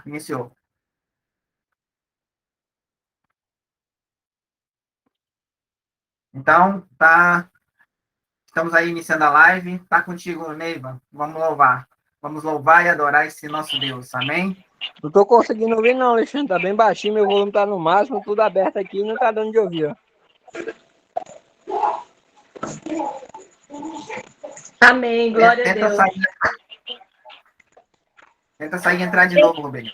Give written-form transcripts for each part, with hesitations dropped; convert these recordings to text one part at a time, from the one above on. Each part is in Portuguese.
Iniciou. Então, estamos aí iniciando a live. Tá contigo, Neiva. Vamos louvar. Vamos louvar e adorar esse nosso Deus. Amém? Não tô conseguindo ouvir não, Alexandre. Tá bem baixinho, meu volume tá no máximo, tudo aberto aqui e não tá dando de ouvir, ó. Amém, glória a Deus. Tenta sair e entrar de novo, Rubem.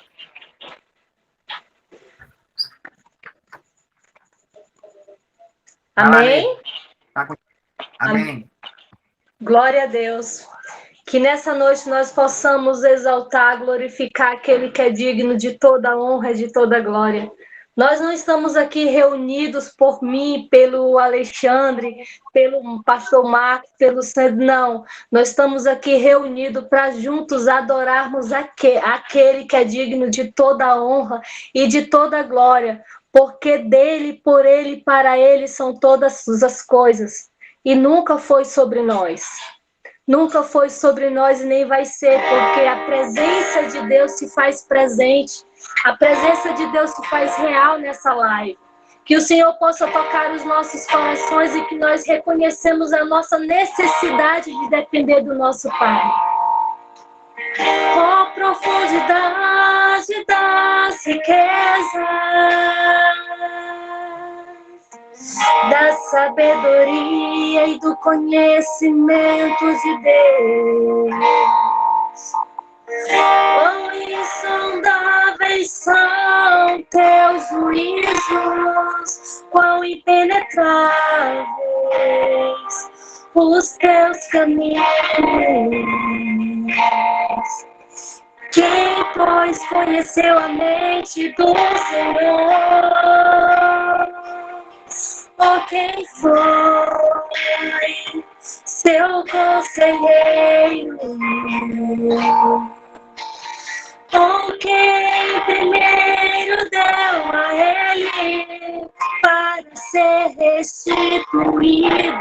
Amém? Amém. Glória a Deus. Que nessa noite nós possamos exaltar, glorificar aquele que é digno de toda honra e de toda glória. Nós não estamos aqui reunidos por mim, pelo Alexandre, pelo pastor Marcos, pelo Sandro, não. Nós estamos aqui reunidos para juntos adorarmos aquele que é digno de toda honra e de toda glória, porque dele, por ele, para ele são todas as coisas. E nunca foi sobre nós. Nunca foi sobre nós e nem vai ser, porque a presença de Deus se faz presente. A presença de Deus se faz real nessa live. Que o Senhor possa tocar os nossos corações e que nós reconhecemos a nossa necessidade de depender do nosso Pai. Ó profundidade das riquezas, da sabedoria e do conhecimento de Deus. Quão insondáveis são teus juízos, quão impenetráveis os teus caminhos. Quem, pois, conheceu a mente do Senhor? Ou quem foi seu conselheiro? Ou quem primeiro deu a ele para ser restituído?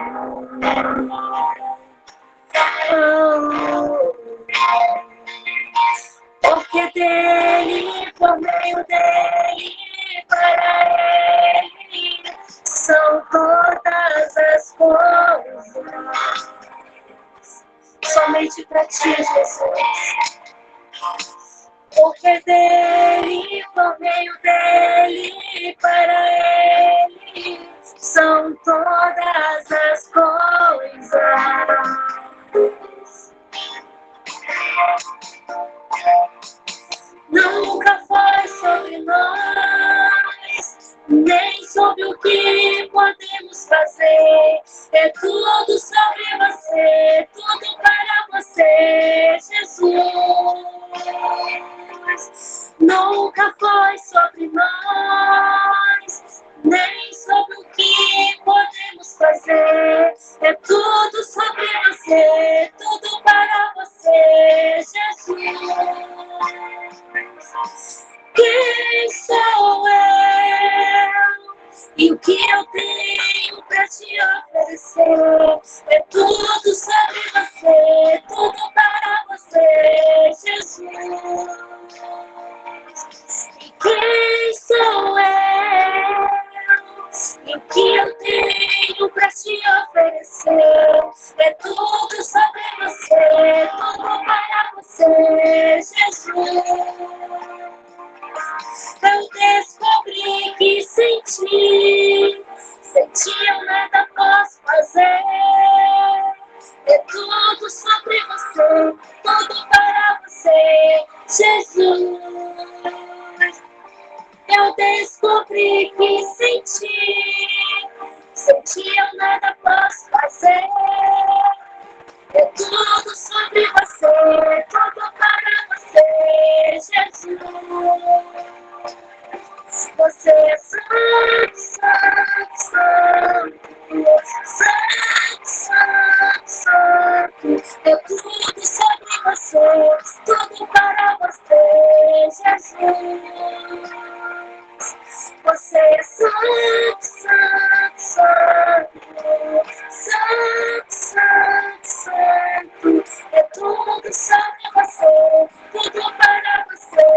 Porque dele, por meio dele, para ele são todas as coisas. Somente para ti, Jesus. Porque dele, por meio dele, para ele são todas as coisas. Nunca foi sobre nós, nem sobre o que podemos fazer. É tudo sobre você, tudo para você, Jesus. Nunca foi sobre nós, nem sobre o que podemos fazer. É tudo sobre você, tudo para você, Jesus. Quem sou eu? E o que eu tenho para te oferecer? É tudo sobre você, tudo para você, Jesus. E quem sou eu? E o que eu tenho para te oferecer? É tudo sobre você, tudo para você, Jesus. Eu descobri que sem ti eu nada posso fazer. É tudo sobre você, tudo para você, Jesus. Eu descobri que sem ti eu nada posso fazer. É tudo sobre você, tudo para você, Jesus. Você é santo, santo, santo, santo, santo. É tudo sobre você, tudo para você, Jesus. Você é santo, santo, santo, santo, santo, santo. É tudo sobre você, tudo para você,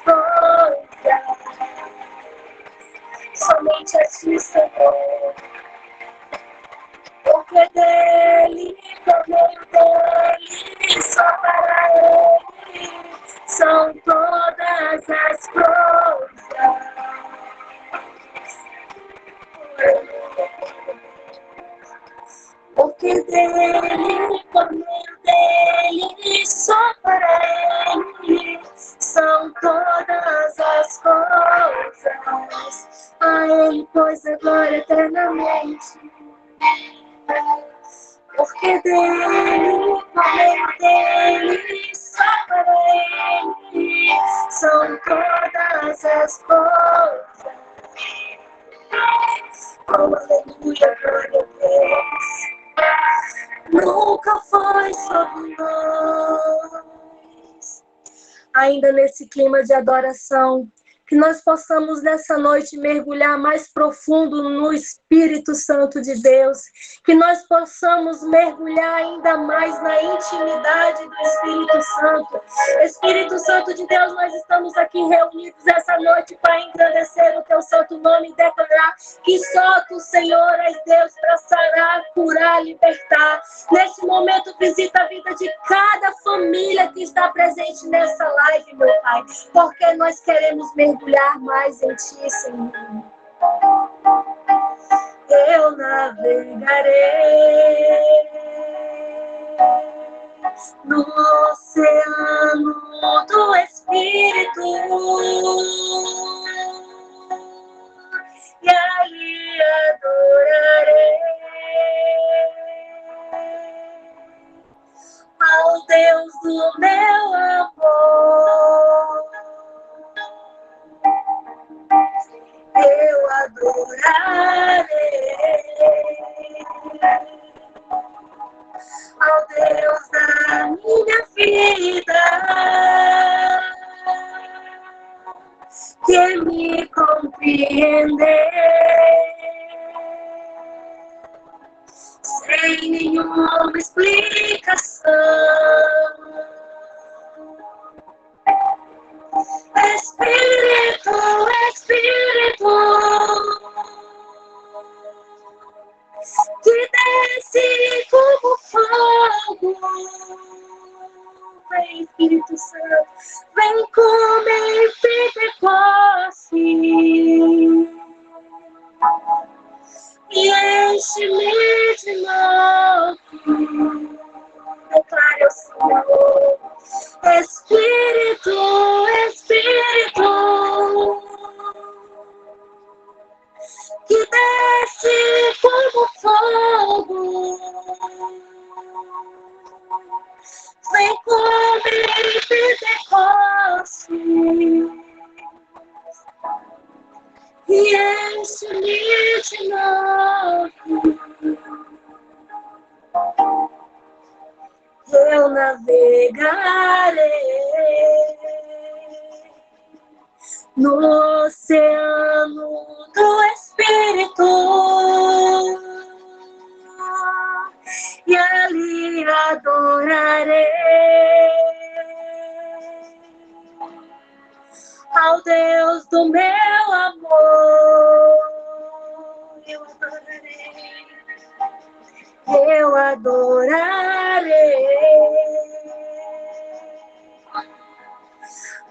coisas. Somente a ti, Senhor. Porque dele, por meio dele, só para ele são todas as coisas. Porque dele, por meio dele, só para ele são todas as coisas. A ele, pois, a glória eternamente. Porque dele, por meio dele, só para ele são todas as coisas. Oh, aleluia, glória a Deus. Nunca foi sobre nós. Ainda nesse clima de adoração, que nós possamos nessa noite mergulhar mais profundo no Espírito Santo de Deus, que nós possamos mergulhar ainda mais na intimidade do Espírito Santo. Espírito Santo de Deus, nós estamos aqui reunidos essa noite para engrandecer o teu santo nome e declarar que só tu, Senhor, és Deus para sarar, curar, libertar. Nesse momento, visita a vida de cada família que está presente nessa live, meu Pai, porque nós queremos mergulhar mais em ti, Senhor. Eu navegarei no oceano do Espírito e ali adorarei ao Deus do meu amor. Eu adorarei ao Deus da minha vida, que me compreendeu sem nenhuma explicação. Espírito, Espírito, que desce como fogo. Vem, Espírito Santo, vem como em Pentecoste e enche-me de novo. Declare ao Senhor. Espírito, Espírito, que desce como fogo, vem como em Pentecoste e enche-me de novo. Eu navegarei no oceano do Espírito e ali adorarei ao Deus do meu amor. Eu adorarei. Eu adorarei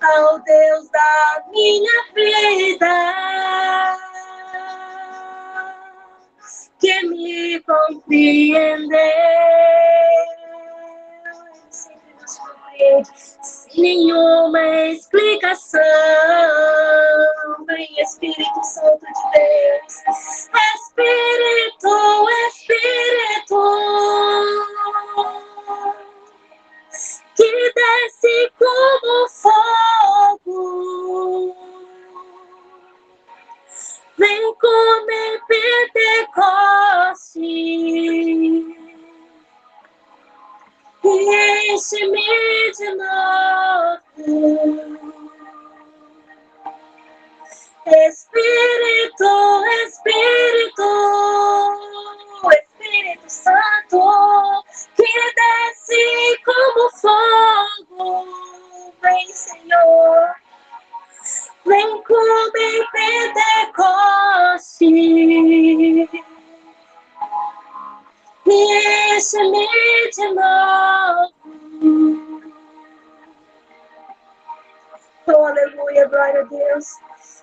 ao Deus da minha vida, que me compreendeu sem nenhuma explicação. Vem, Espírito Santo de Deus, Espírito, Espírito, que desce como fogo, vem como em Pentecoste e enche-me de novo. Espírito, Espírito, Espírito Santo, que desce como fogo, vem, Senhor, em Pentecoste. Enche-me de novo. Oh, aleluia, glória a Deus.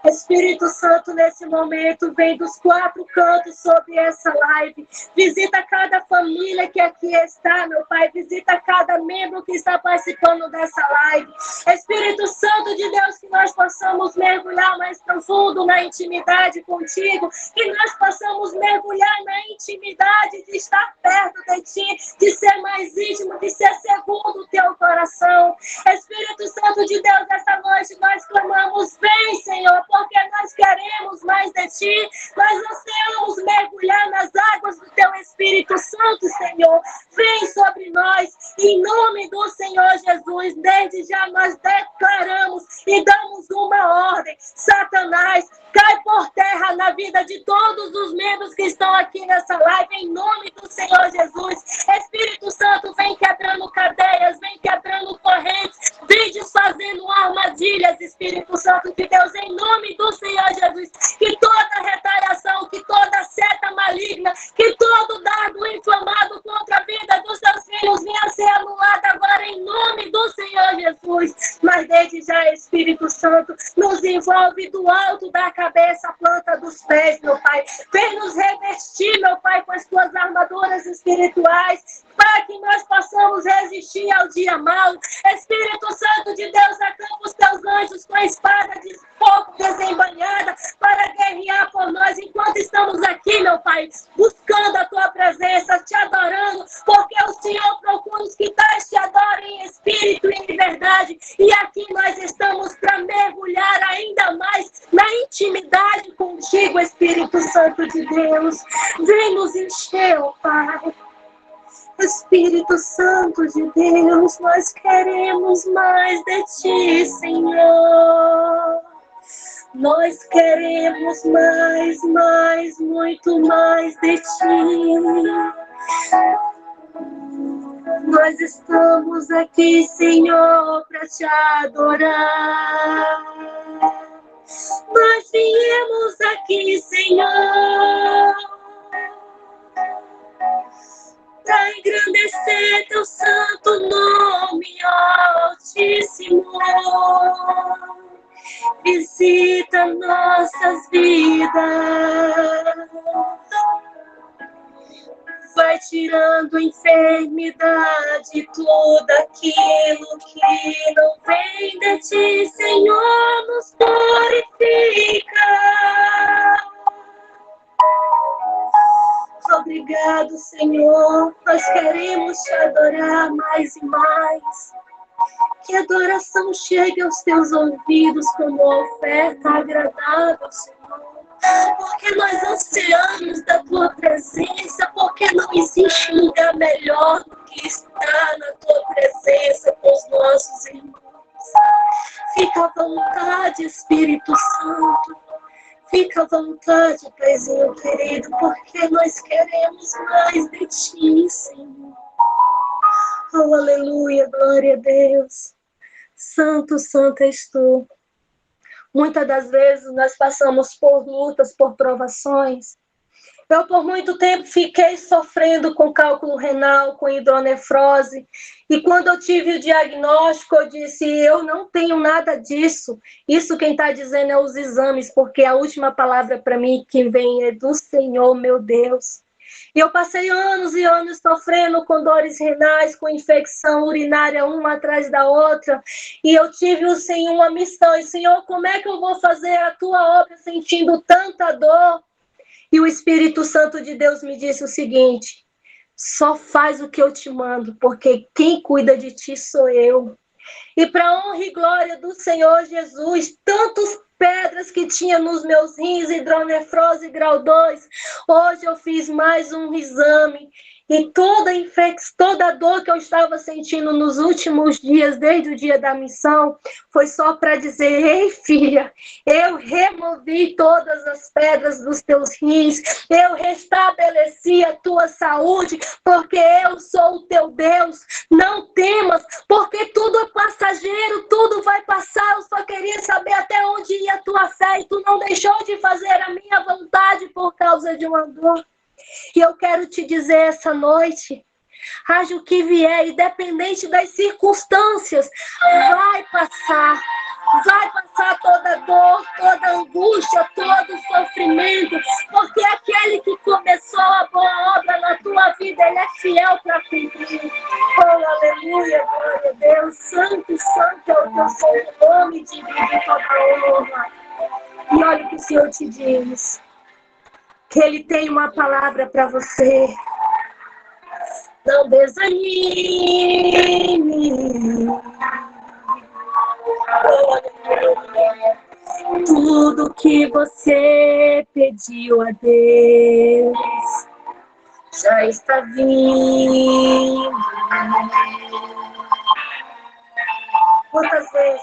Espírito Santo, nesse momento, vem dos 4 cantos sobre essa live. Visita cada família que aqui está, meu Pai. Visita cada membro que está participando dessa live. Espírito Santo de Deus, que nós possamos mergulhar mais profundo na intimidade contigo. Que nós possamos mergulhar na intimidade de estar perto de ti, de ser mais íntimo, de ser segundo o teu coração. Espírito Santo de Deus, essa noite nós clamamos, vem, Senhor, porque nós queremos mais de ti, nós ansiamos mergulhar nas águas do teu Espírito Santo, Senhor. Vem sobre nós, em nome do Senhor Jesus. Desde já nós declaramos e damos uma ordem. Satanás, cai por terra na vida de todos os membros que estão aqui nessa live, em nome do Senhor Jesus. Espírito Santo, vem quebrando cadeias, vem quebrando correntes, vem desfazendo armadilhas, Espírito Santo de Deus, em nome do Senhor Jesus. Que toda retaliação, que toda seta maligna, que todo dardo inflamado contra a vida dos seus filhos venha ser anulado agora, em nome do Senhor Jesus. Mas desde já, Espírito Santo, nos envolve do alto da cabeça, a planta dos pés, meu Pai. Vem nos revestir, meu Pai, com as tuas armaduras espirituais, para que nós possamos resistir ao dia mau. Espírito Santo de Deus, acampa os teus anjos com a espada de fogo desembanhada para guerrear por nós enquanto estamos aqui, meu Pai, buscando a tua presença, te adorando, porque o Senhor procura os que tais te adorem em espírito e em verdade. E aqui nós estamos para mergulhar ainda mais na intimidade contigo, Espírito Santo de Deus. Vem nos encher, ó Pai. Espírito Santo de Deus, nós queremos mais de ti, Senhor. Nós queremos mais, muito mais de ti. Nós estamos aqui, Senhor, para te adorar. Nós viemos aqui, Senhor, para engrandecer teu santo nome, Altíssimo. Visita nossas vidas, vai tirando a enfermidade, tudo aquilo que não vem de ti, Senhor, nos purifica. Obrigado, Senhor, nós queremos te adorar mais e mais. Que a adoração chegue aos teus ouvidos como oferta agradável, Senhor. Porque nós ansiamos da tua presença, porque não existe lugar melhor do que estar na tua presença com os nossos irmãos. Fica à vontade, Espírito Santo. Fica à vontade, Paizinho querido, porque nós queremos mais de ti, Senhor. Oh, aleluia, glória a Deus. Santo, santo és tu. Muitas das vezes nós passamos por lutas, por provações. Eu, por muito tempo, fiquei sofrendo com cálculo renal, com hidronefrose. E quando eu tive o diagnóstico, eu disse, eu não tenho nada disso. Isso quem está dizendo é os exames, porque a última palavra para mim que vem é do Senhor, meu Deus. E eu passei anos e anos sofrendo com dores renais, com infecção urinária uma atrás da outra. E eu tive, Senhor, uma missão. E, Senhor, como é que eu vou fazer a tua obra sentindo tanta dor? E o Espírito Santo de Deus me disse o seguinte, só faz o que eu te mando, porque quem cuida de ti sou eu. E para honra e glória do Senhor Jesus, tantos pedras que tinha nos meus rins, hidronefrose grau 2, hoje eu fiz mais um exame E toda dor que eu estava sentindo nos últimos dias, desde o dia da missão, foi só para dizer: ei, filha, eu removi todas as pedras dos teus rins, eu restabeleci a tua saúde, porque eu sou o teu Deus. Não temas, porque tudo é passageiro, tudo vai passar. Eu só queria saber até onde ia a tua fé, e tu não deixou de fazer a minha vontade por causa de uma dor. E eu quero te dizer essa noite, haja o que vier, independente das circunstâncias, vai passar toda dor, toda angústia, todo sofrimento, porque aquele que começou a boa obra na tua vida, ele é fiel para cumprir. Oh, aleluia, glória a Deus, santo, santo é o teu santo nome, digno de toda honra. E olha o que o Senhor te diz, que Ele tem uma palavra para você. Não desanime. Tudo que você pediu a Deus já está vindo. Quantas vezes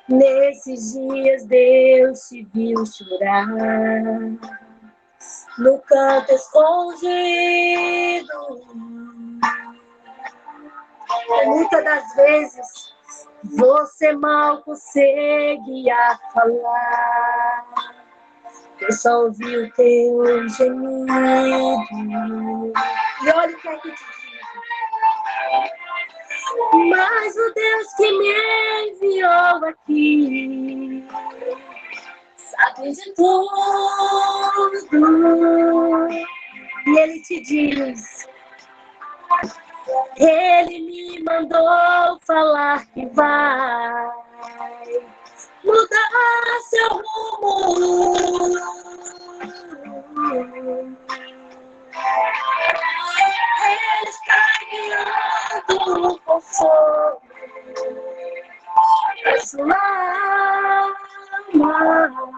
nesses dias Deus te viu chorar no canto escondido? E muitas das vezes você mal conseguia falar, eu só ouvi o teu gemido. E olha o que é que te digo. Mas o Deus que me enviou aqui sabe de tudo. E Ele te diz, Ele me mandou falar que vai mudar seu rumo. Ele está guiando com fogo a sua alma.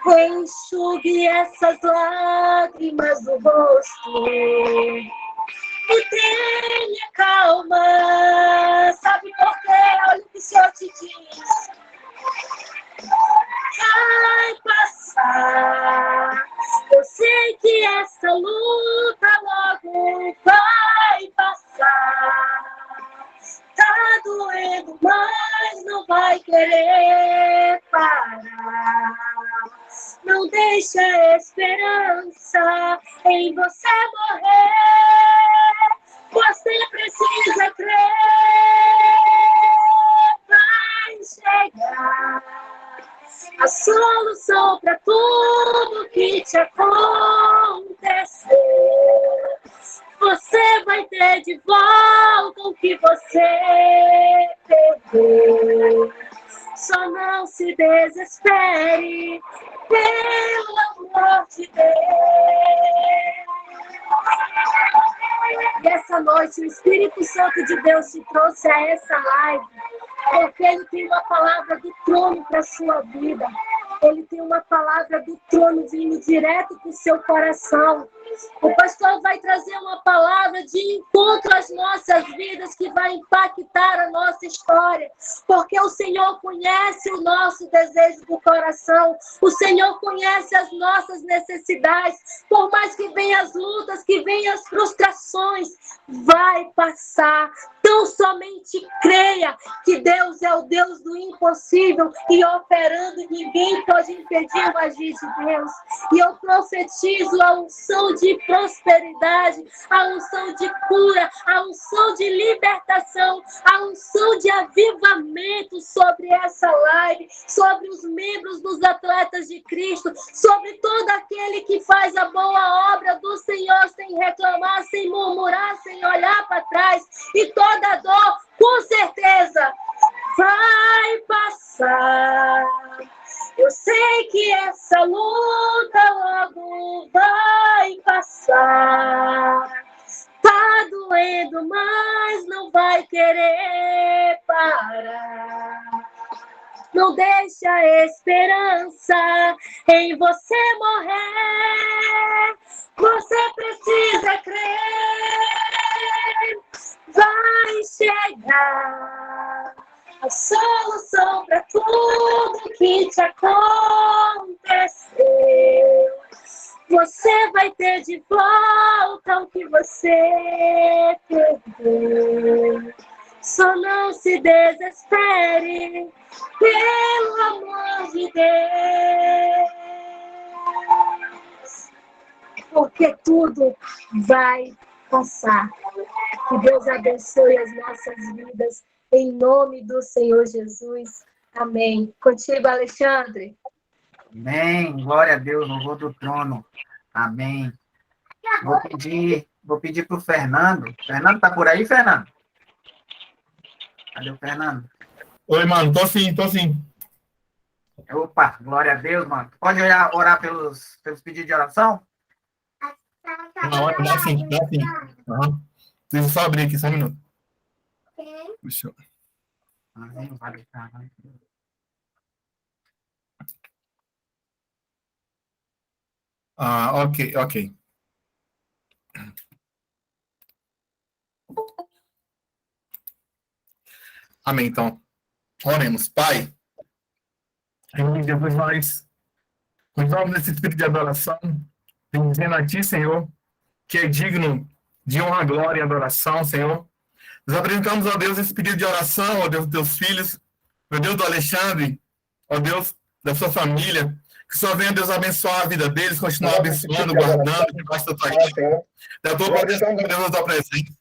Enxugue essas lágrimas do rosto e tenha calma. Sabe por quê? Olha o que o Senhor te diz. Vai passar. Eu sei que essa luta logo vai passar. Tá doendo, mas não vai querer parar. Não deixa a esperança em você morrer. Você precisa crer. Vai chegar a solução para tudo que te aconteceu. Você vai ter de volta o que você perdeu. Só não se desespere, pelo amor de Deus. E essa noite o Espírito Santo de Deus te trouxe a essa live, porque Ele tem uma palavra do trono para a sua vida. Ele tem uma palavra do trono vindo direto para o seu coração. O pastor vai trazer uma palavra de encontro às nossas vidas que vai impactar a nossa história. Porque o Senhor conhece o nosso desejo do coração. O Senhor conhece as nossas necessidades. Por mais que venham as lutas, que venham as frustrações, vai passar. Tão somente creia que Deus é o Deus do impossível e operando, ninguém pode impedir o agir de Deus. E eu profetizo a unção de prosperidade, a unção de cura, a unção de libertação, a unção de avivamento sobre essa live, sobre os membros dos atletas de Cristo, sobre todo aquele que faz a boa obra do Senhor sem reclamar, sem murmurar, sem olhar para trás. E toda dor, com certeza, vai passar. Eu sei que essa luta logo vai passar. Tá doendo, mas não vai querer parar. Não deixe a esperança em você morrer. Você precisa crer. Vai chegar a solução para tudo que te aconteceu. Você vai ter de volta o que você perdeu. Só não se desespere, pelo amor de Deus. Porque tudo vai passar. Que Deus abençoe as nossas vidas, em nome do Senhor Jesus. Amém. Contigo, Alexandre. Amém. Glória a Deus, louvor do trono. Amém. Vou pedir para o Fernando. Fernando, está por aí, Fernando? Cadê o Fernando? Oi, mano. Tô sim. Opa, glória a Deus, mano. Pode orar pelos pedidos de oração? Não, dá sim. Uhum. Deixa eu só abrir aqui, só um minuto. Deixa eu... ok. Amém, então. Oremos. Pai, em nome de Jesus, nós usamos esse espírito de adoração, dizendo a Ti, Senhor, que é digno de honra, glória e adoração, Senhor. Nós apresentamos, ó Deus, esse pedido de oração, ó Deus, dos teus filhos, ó Deus do Alexandre, ó Deus da sua família, que só venha, Deus, abençoar a vida deles, continuar abençoando, guardando, debaixo da tua igreja, da tua proteção, Deus, da tua presença.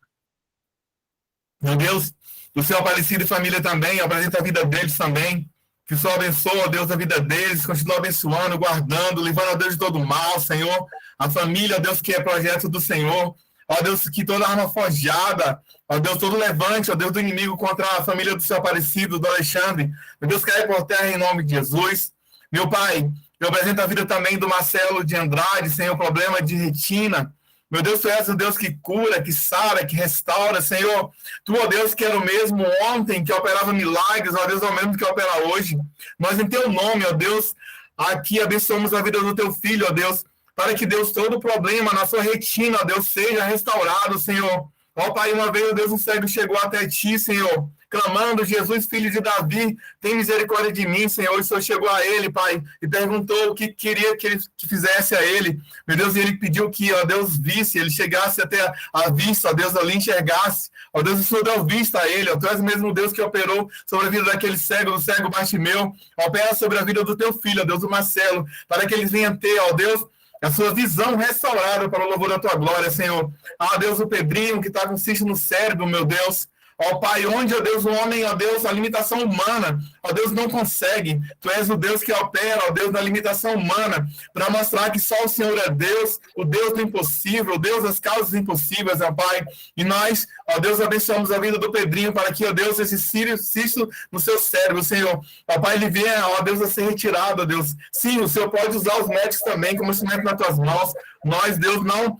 Meu Deus, do seu Aparecido e família também, apresenta a vida deles também, que o Senhor abençoa, ó Deus, a vida deles, continua abençoando, guardando, livrando a Deus de todo mal, Senhor, a família, ó Deus, que é projeto do Senhor, ó Deus, que toda arma forjada, ó Deus, todo levante, ó Deus, do inimigo contra a família do seu Aparecido, do Alexandre, meu Deus, caia por terra em nome de Jesus. Meu Pai, eu apresento a vida também do Marcelo de Andrade, Senhor, problema de retina. Meu Deus, Tu és o Deus que cura, que sara, que restaura, Senhor. Tu, ó Deus, que era o mesmo ontem, que operava milagres, ó Deus, é o mesmo que opera hoje. Nós, em Teu nome, ó Deus, aqui abençoamos a vida do Teu filho, ó Deus, para que, Deus, todo problema na sua retina, ó Deus, seja restaurado, Senhor. Ó Pai, uma vez, ó Deus, um cego chegou até Ti, Senhor, clamando: Jesus, filho de Davi, tem misericórdia de mim, Senhor. E o Senhor chegou a ele, Pai, e perguntou o que queria que ele fizesse a ele. Meu Deus, e ele pediu que, ó Deus, visse, ele chegasse até a vista, ó Deus, ali enxergasse. Ó Deus, o Senhor deu vista a ele, ó. Tu és o mesmo Deus que operou sobre a vida daquele cego, do cego Bartimeu. Opera sobre a vida do Teu filho, ó Deus, o Marcelo, para que eles venham ter, ó Deus, a sua visão restaurada para o louvor da Tua glória, Senhor. Ah, Deus, o Pedrinho, que está com cisto no cérebro, meu Deus. Ó Pai, onde, ó Deus, o homem, ó Deus, a limitação humana, ó Deus, não consegue. Tu és o Deus que opera, ó Deus, da limitação humana, para mostrar que só o Senhor é Deus, o Deus do impossível, o Deus das causas impossíveis, ó Pai. E nós, ó Deus, abençoamos a vida do Pedrinho, para que, ó Deus, esse cisto no seu cérebro, Senhor, ó Pai, ele venha, ó Deus, a ser retirado, ó Deus. Sim, o Senhor pode usar os médicos também como instrumento nas Tuas mãos. Nós, Deus, não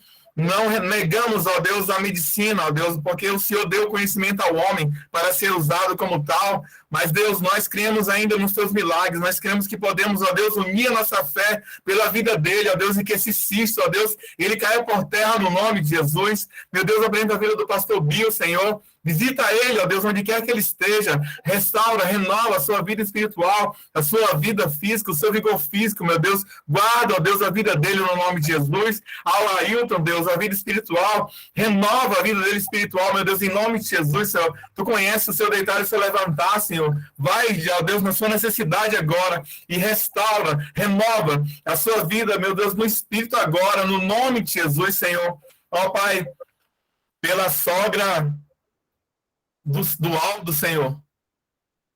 negamos, ó Deus, a medicina, ó Deus, porque o Senhor deu conhecimento ao homem para ser usado como tal, mas, Deus, nós cremos ainda nos Teus milagres, nós cremos que podemos, ó Deus, unir a nossa fé pela vida dele, ó Deus, e que esse cisto, ó Deus, ele caia por terra no nome de Jesus. Meu Deus, apresenta a vida do pastor Bill, Senhor. Visita ele, ó Deus, onde quer que ele esteja. Restaura, renova a sua vida espiritual, a sua vida física, o seu vigor físico, meu Deus. Guarda, ó Deus, a vida dele no nome de Jesus. Ao Ailton, Deus, a vida espiritual. Renova a vida dele espiritual, meu Deus, em nome de Jesus, Senhor. Tu conheces o seu deitar e o seu levantar, Senhor. Vai, ó Deus, na sua necessidade agora e restaura, renova a sua vida, meu Deus, no espírito agora, no nome de Jesus, Senhor. Ó Pai, pela sogra do Aldo, Senhor,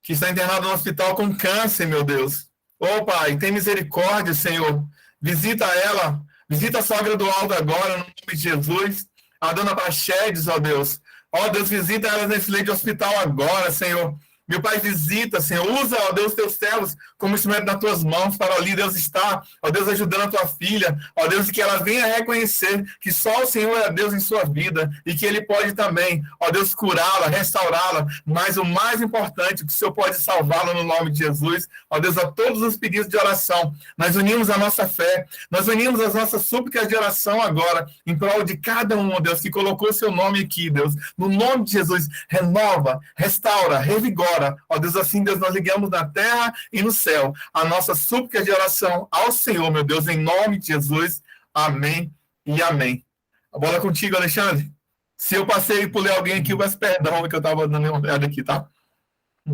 que está internado no hospital com câncer, meu Deus. Ô Pai, tem misericórdia, Senhor. Visita ela, visita a sogra do Aldo agora, no nome de Jesus. A dona Praxedes, ó Deus. Ó Deus, visita ela nesse leito de hospital agora, Senhor. Meu Pai, visita, Senhor. Usa, ó Deus, teus servos como instrumento nas tuas mãos para ali, Deus, estar, ó Deus, ajudando a tua filha, ó Deus, que ela venha reconhecer que só o Senhor é Deus em sua vida e que Ele pode também, ó Deus, curá-la, restaurá-la, mas o mais importante, que o Senhor pode salvá-la no nome de Jesus, ó Deus, a todos os pedidos de oração. Nós unimos a nossa fé, nós unimos as nossas súplicas de oração agora, em prol de cada um, ó Deus, que colocou o seu nome aqui, Deus. No nome de Jesus, renova, restaura, revigora. Ó Deus, assim, Deus, nós ligamos na terra e no céu a nossa súplica de oração ao Senhor, meu Deus, em nome de Jesus. Amém e amém. A bola é contigo, Alexandre. Se eu passei por ler alguém aqui, eu peço perdão, que eu estava dando uma olhada aqui, tá?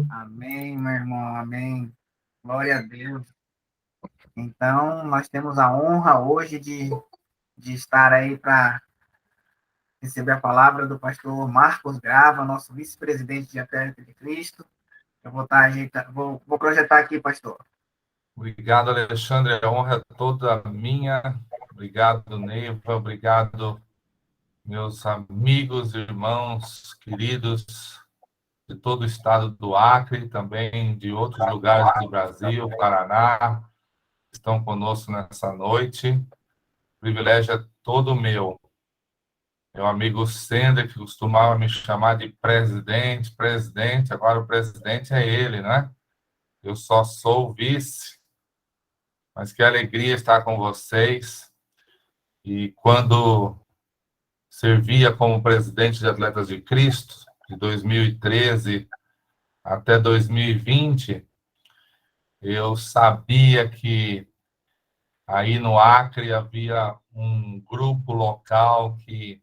Amém, meu irmão, amém. Glória a Deus. Então, nós temos a honra hoje de estar aí para receber a palavra do pastor Marcos Grava, nosso vice-presidente de Atlético de Cristo. Eu vou projetar aqui, pastor. Obrigado, Alexandre. A honra é toda minha. Obrigado, Neiva. Obrigado, meus amigos, irmãos, queridos de todo o estado do Acre, também de outros lugares do Brasil, Paraná, estão conosco nessa noite. O privilégio é todo meu. Meu amigo Sender, que costumava me chamar de presidente, agora o presidente é ele, né? Eu só sou o vice. Mas que alegria estar com vocês. E quando servia como presidente de Atletas de Cristo, de 2013 até 2020, eu sabia que aí no Acre havia um grupo local que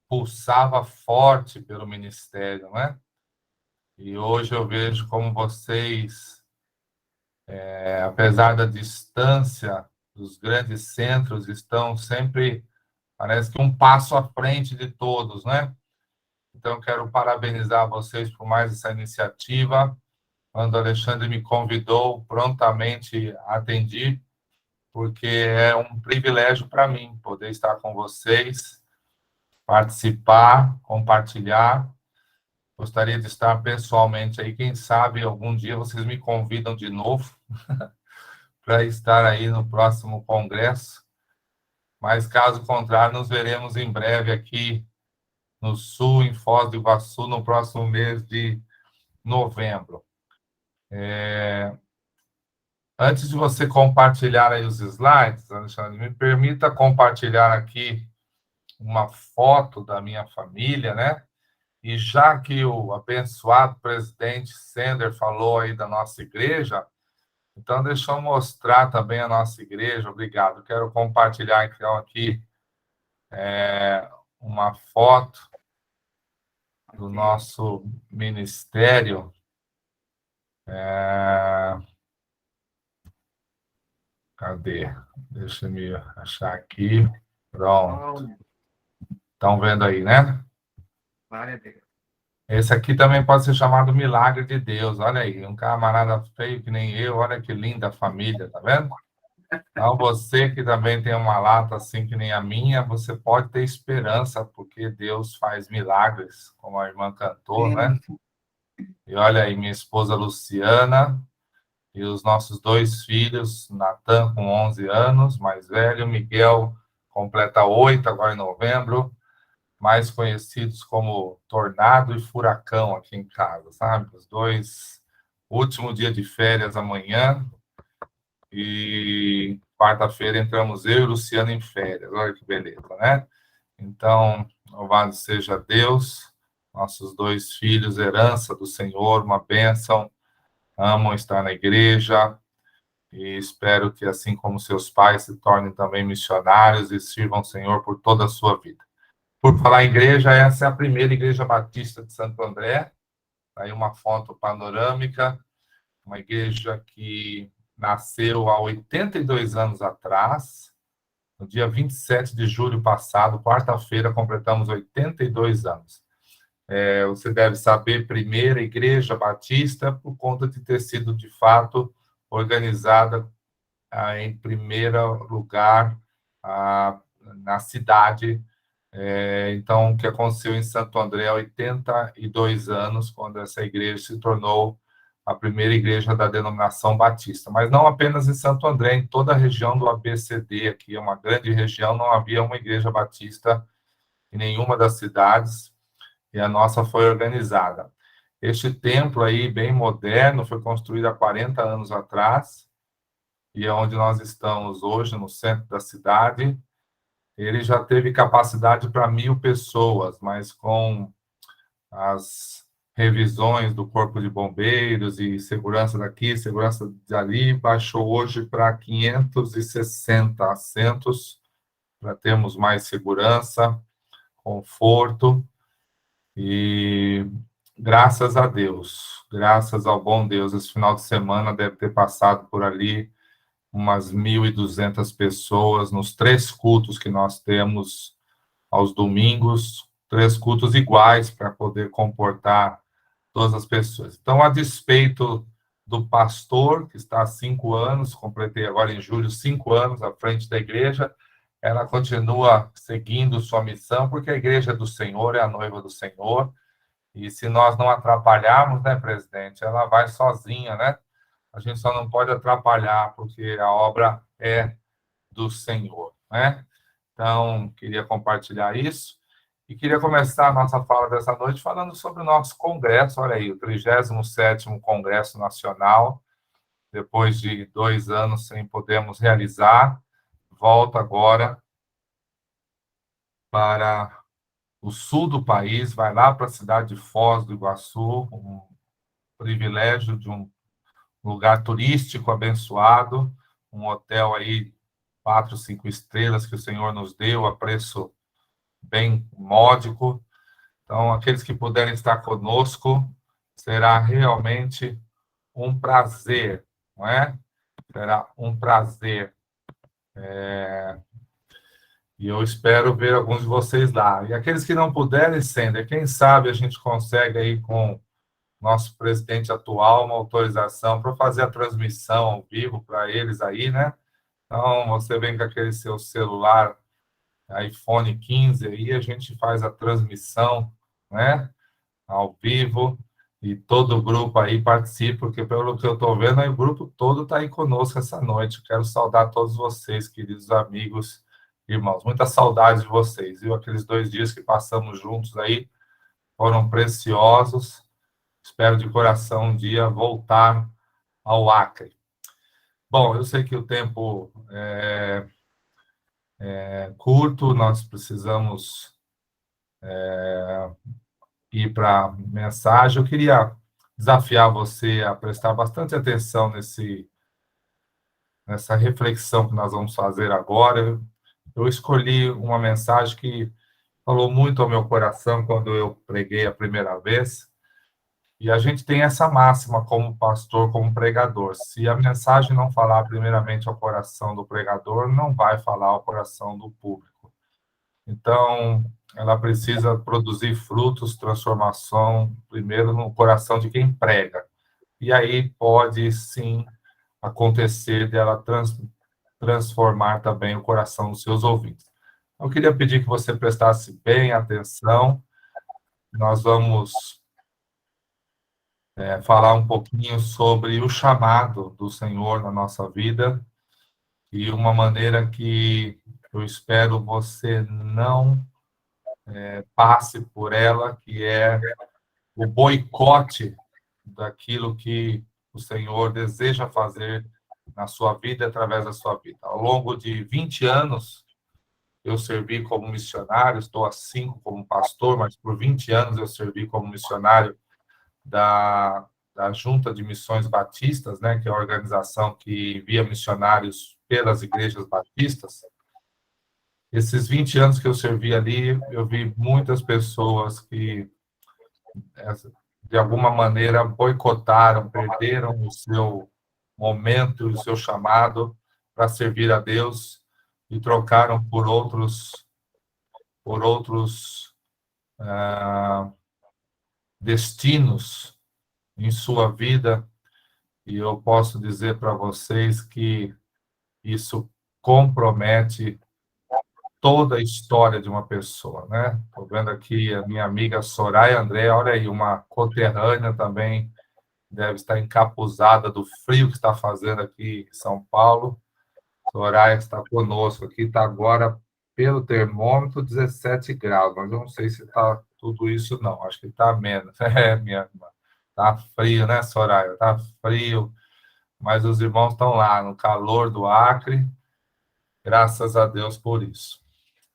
pulsava forte pelo ministério, né? E hoje eu vejo como vocês, apesar da distância dos grandes centros, estão sempre, parece que um passo à frente de todos, né? Então, quero parabenizar vocês por mais essa iniciativa. Quando o Alexandre me convidou, prontamente atendi, porque é um privilégio para mim poder estar com vocês, participar, compartilhar. Gostaria de estar pessoalmente aí. Quem sabe algum dia vocês me convidam de novo para estar aí no próximo congresso. Mas, caso contrário, nos veremos em breve aqui no Sul, em Foz do Iguaçu, no próximo mês de novembro. Antes de você compartilhar aí os slides, Alexandre, me permita compartilhar aqui uma foto da minha família, né? E já que o abençoado presidente Sender falou aí da nossa igreja, então deixa eu mostrar também a nossa igreja. Obrigado. Quero compartilhar então aqui uma foto do nosso ministério. Cadê? Deixa eu me achar aqui. Pronto. Estão vendo aí, né? Glória a Deus. Esse aqui também pode ser chamado milagre de Deus. Olha aí, um camarada feio que nem eu. Olha que linda a família, tá vendo? Então, você que também tem uma lata assim que nem a minha, você pode ter esperança, porque Deus faz milagres, como a irmã cantou, né? E olha aí, minha esposa Luciana e os nossos 2 filhos, Natan com 11 anos, mais velho, Miguel completa 8 agora em novembro, mais conhecidos como Tornado e Furacão aqui em casa, sabe? Os 2, último dia de férias amanhã, e quarta-feira entramos eu e Luciano em férias. Olha que beleza, né? Então, louvado seja Deus, nossos 2 filhos, herança do Senhor, uma bênção, amam estar na igreja, e espero que, assim como seus pais, se tornem também missionários e sirvam o Senhor por toda a sua vida. Por falar em igreja, essa é a primeira igreja batista de Santo André. Aí uma foto panorâmica, uma igreja que nasceu há 82 anos atrás. No dia 27 de julho passado, quarta-feira, completamos 82 anos. Você deve saber, primeira igreja batista, por conta de ter sido, de fato, organizada em primeiro lugar na cidade. Então, o que aconteceu em Santo André há 82 anos, quando essa igreja se tornou a primeira igreja da denominação batista. Mas não apenas em Santo André, em toda a região do ABCD, aqui é uma grande região, não havia uma igreja batista em nenhuma das cidades, e a nossa foi organizada. Este templo aí, bem moderno, foi construído há 40 anos atrás, e é onde nós estamos hoje, no centro da cidade. Ele já teve capacidade para 1.000 pessoas, mas com as revisões do Corpo de Bombeiros e segurança daqui, segurança dali, baixou hoje para 560 assentos, para termos mais segurança, conforto, e graças a Deus, graças ao bom Deus, esse final de semana deve ter passado por ali umas 1.200 pessoas nos 3 cultos que nós temos aos domingos, 3 cultos iguais para poder comportar todas as pessoas. Então, a despeito do pastor, que está há 5 anos, completei agora em julho 5 anos à frente da igreja, ela continua seguindo sua missão, porque a igreja é do Senhor, é a noiva do Senhor, e se nós não atrapalharmos, né, presidente, ela vai sozinha, né? A gente só não pode atrapalhar, porque a obra é do Senhor, né? Então, queria compartilhar isso. E queria começar a nossa fala dessa noite falando sobre o nosso congresso. Olha aí, o 37º Congresso Nacional, depois de 2 anos sem podermos realizar, volta agora para o sul do país, vai lá para a cidade de Foz do Iguaçu, um privilégio de um lugar turístico abençoado, um hotel aí 4, 5 estrelas que o Senhor nos deu a preço bem módico. Então, aqueles que puderem estar conosco, será realmente um prazer, não é? Será um prazer. E eu espero ver alguns de vocês lá. E aqueles que não puderem, Sender, quem sabe a gente consegue aí com nosso presidente atual uma autorização para fazer a transmissão ao vivo para eles aí, né? Então, você vem com aquele seu celular, iPhone 15, aí a gente faz a transmissão, né? Ao vivo, e todo o grupo aí participa, porque pelo que eu estou vendo, aí o grupo todo está aí conosco essa noite. Quero saudar todos vocês, queridos amigos, irmãos. Muita saudade de vocês, viu? Aqueles 2 dias que passamos juntos aí foram preciosos. Espero de coração um dia voltar ao Acre. Bom, eu sei que o tempo é curto, nós precisamos ir para a mensagem. Eu queria desafiar você a prestar bastante atenção nessa reflexão que nós vamos fazer agora. Eu escolhi uma mensagem que falou muito ao meu coração quando eu preguei a primeira vez. E a gente tem essa máxima como pastor, como pregador. Se a mensagem não falar primeiramente ao coração do pregador, não vai falar ao coração do público. Então, ela precisa produzir frutos, transformação, primeiro no coração de quem prega. E aí pode, sim, acontecer dela transformar também o coração dos seus ouvintes. Eu queria pedir que você prestasse bem atenção. Nós vamos falar um pouquinho sobre o chamado do Senhor na nossa vida e uma maneira que eu espero você não passe por ela, que é o boicote daquilo que o Senhor deseja fazer na sua vida, através da sua vida. Ao longo de 20 anos, eu servi como missionário, estou há 5 como pastor, mas por 20 anos eu servi como missionário da Junta de Missões Batistas, né, que é a organização que envia missionários pelas igrejas batistas. Esses 20 anos que eu servi ali, eu vi muitas pessoas que, de alguma maneira, boicotaram, perderam o seu momento, o seu chamado para servir a Deus e trocaram por outros destinos em sua vida, e eu posso dizer para vocês que isso compromete toda a história de uma pessoa, né? Estou vendo aqui a minha amiga Soraya André, olha aí, uma conterrânea também deve estar encapuzada do frio que está fazendo aqui em São Paulo. Soraya está conosco aqui, está agora, pelo termômetro, 17 graus, mas eu não sei se está tudo isso, não. Acho que está menos. Minha irmã. Está frio, né, Soraya? Está frio, mas os irmãos estão lá, no calor do Acre. Graças a Deus por isso.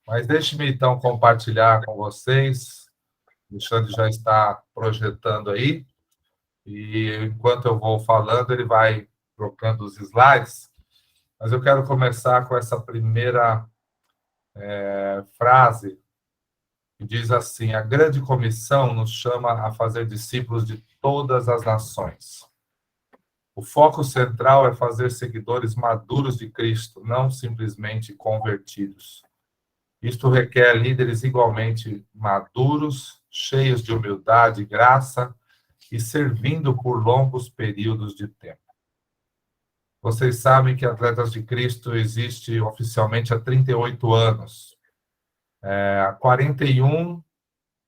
Mas deixe-me, então, compartilhar com vocês. O Alexandre já está projetando aí. E enquanto eu vou falando, ele vai trocando os slides. Mas eu quero começar com essa primeira frase, que diz assim: a grande comissão nos chama a fazer discípulos de todas as nações. O foco central é fazer seguidores maduros de Cristo, não simplesmente convertidos. Isto requer líderes igualmente maduros, cheios de humildade e graça, e servindo por longos períodos de tempo. Vocês sabem que Atletas de Cristo existe oficialmente há 38 anos. Há 41,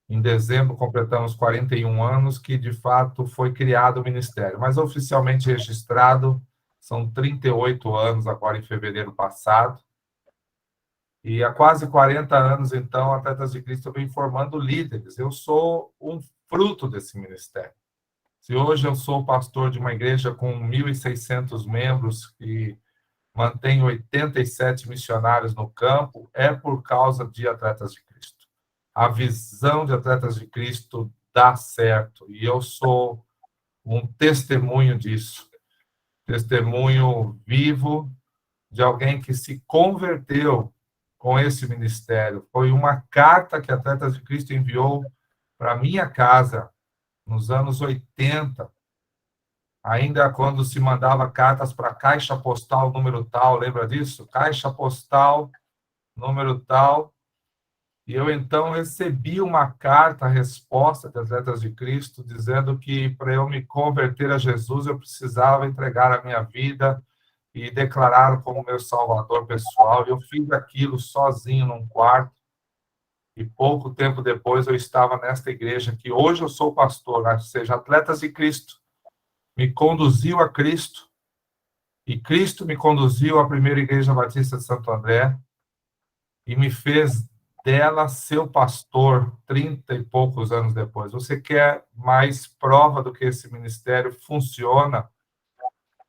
em dezembro, completamos 41 anos que, de fato, foi criado o ministério. Mas oficialmente registrado, são 38 anos, agora em fevereiro passado. E há quase 40 anos, então, Atletas de Cristo vem formando líderes. Eu sou um fruto desse ministério. Se hoje eu sou pastor de uma igreja com 1.600 membros e mantém 87 missionários no campo, é por causa de Atletas de Cristo. A visão de Atletas de Cristo dá certo, e eu sou um testemunho disso. Testemunho vivo de alguém que se converteu com esse ministério. Foi uma carta que Atletas de Cristo enviou para minha casa nos anos 80, ainda quando se mandava cartas para Caixa Postal número tal, lembra disso? Caixa Postal número tal. E eu, então, recebi uma carta, resposta de Atletas de Cristo, dizendo que para eu me converter a Jesus, eu precisava entregar a minha vida e declarar como meu salvador pessoal. E eu fiz aquilo sozinho num quarto. E pouco tempo depois eu estava nesta igreja que hoje eu sou pastor, ou seja, Atletas de Cristo me conduziu a Cristo, e Cristo me conduziu à primeira igreja batista de Santo André, e me fez dela seu pastor 30 e poucos anos depois. Você quer mais prova do que esse ministério funciona?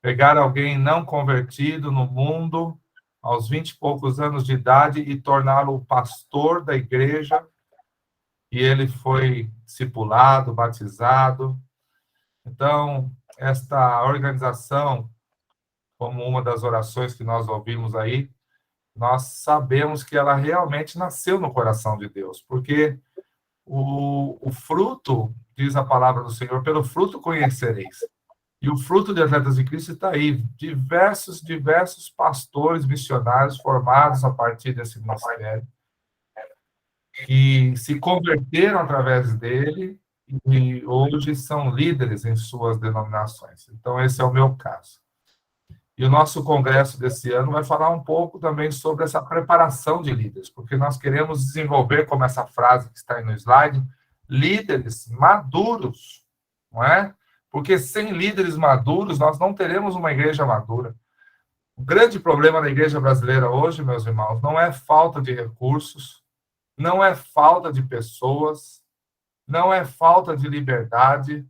Pegar alguém não convertido no mundo, aos 20 e poucos anos de idade, e torná-lo o pastor da igreja, e ele foi discipulado, batizado. Então, esta organização, como uma das orações que nós ouvimos aí, nós sabemos que ela realmente nasceu no coração de Deus, porque o fruto, diz a palavra do Senhor, pelo fruto conhecereis. E o fruto de Atletas de Cristo está aí. Diversos pastores missionários formados a partir desse ministério, que se converteram através dele e hoje são líderes em suas denominações. Então, esse é o meu caso. E o nosso congresso desse ano vai falar um pouco também sobre essa preparação de líderes, porque nós queremos desenvolver, como essa frase que está aí no slide, líderes maduros, não é? Porque sem líderes maduros, nós não teremos uma igreja madura. O grande problema da igreja brasileira hoje, meus irmãos, não é falta de recursos, não é falta de pessoas, não é falta de liberdade,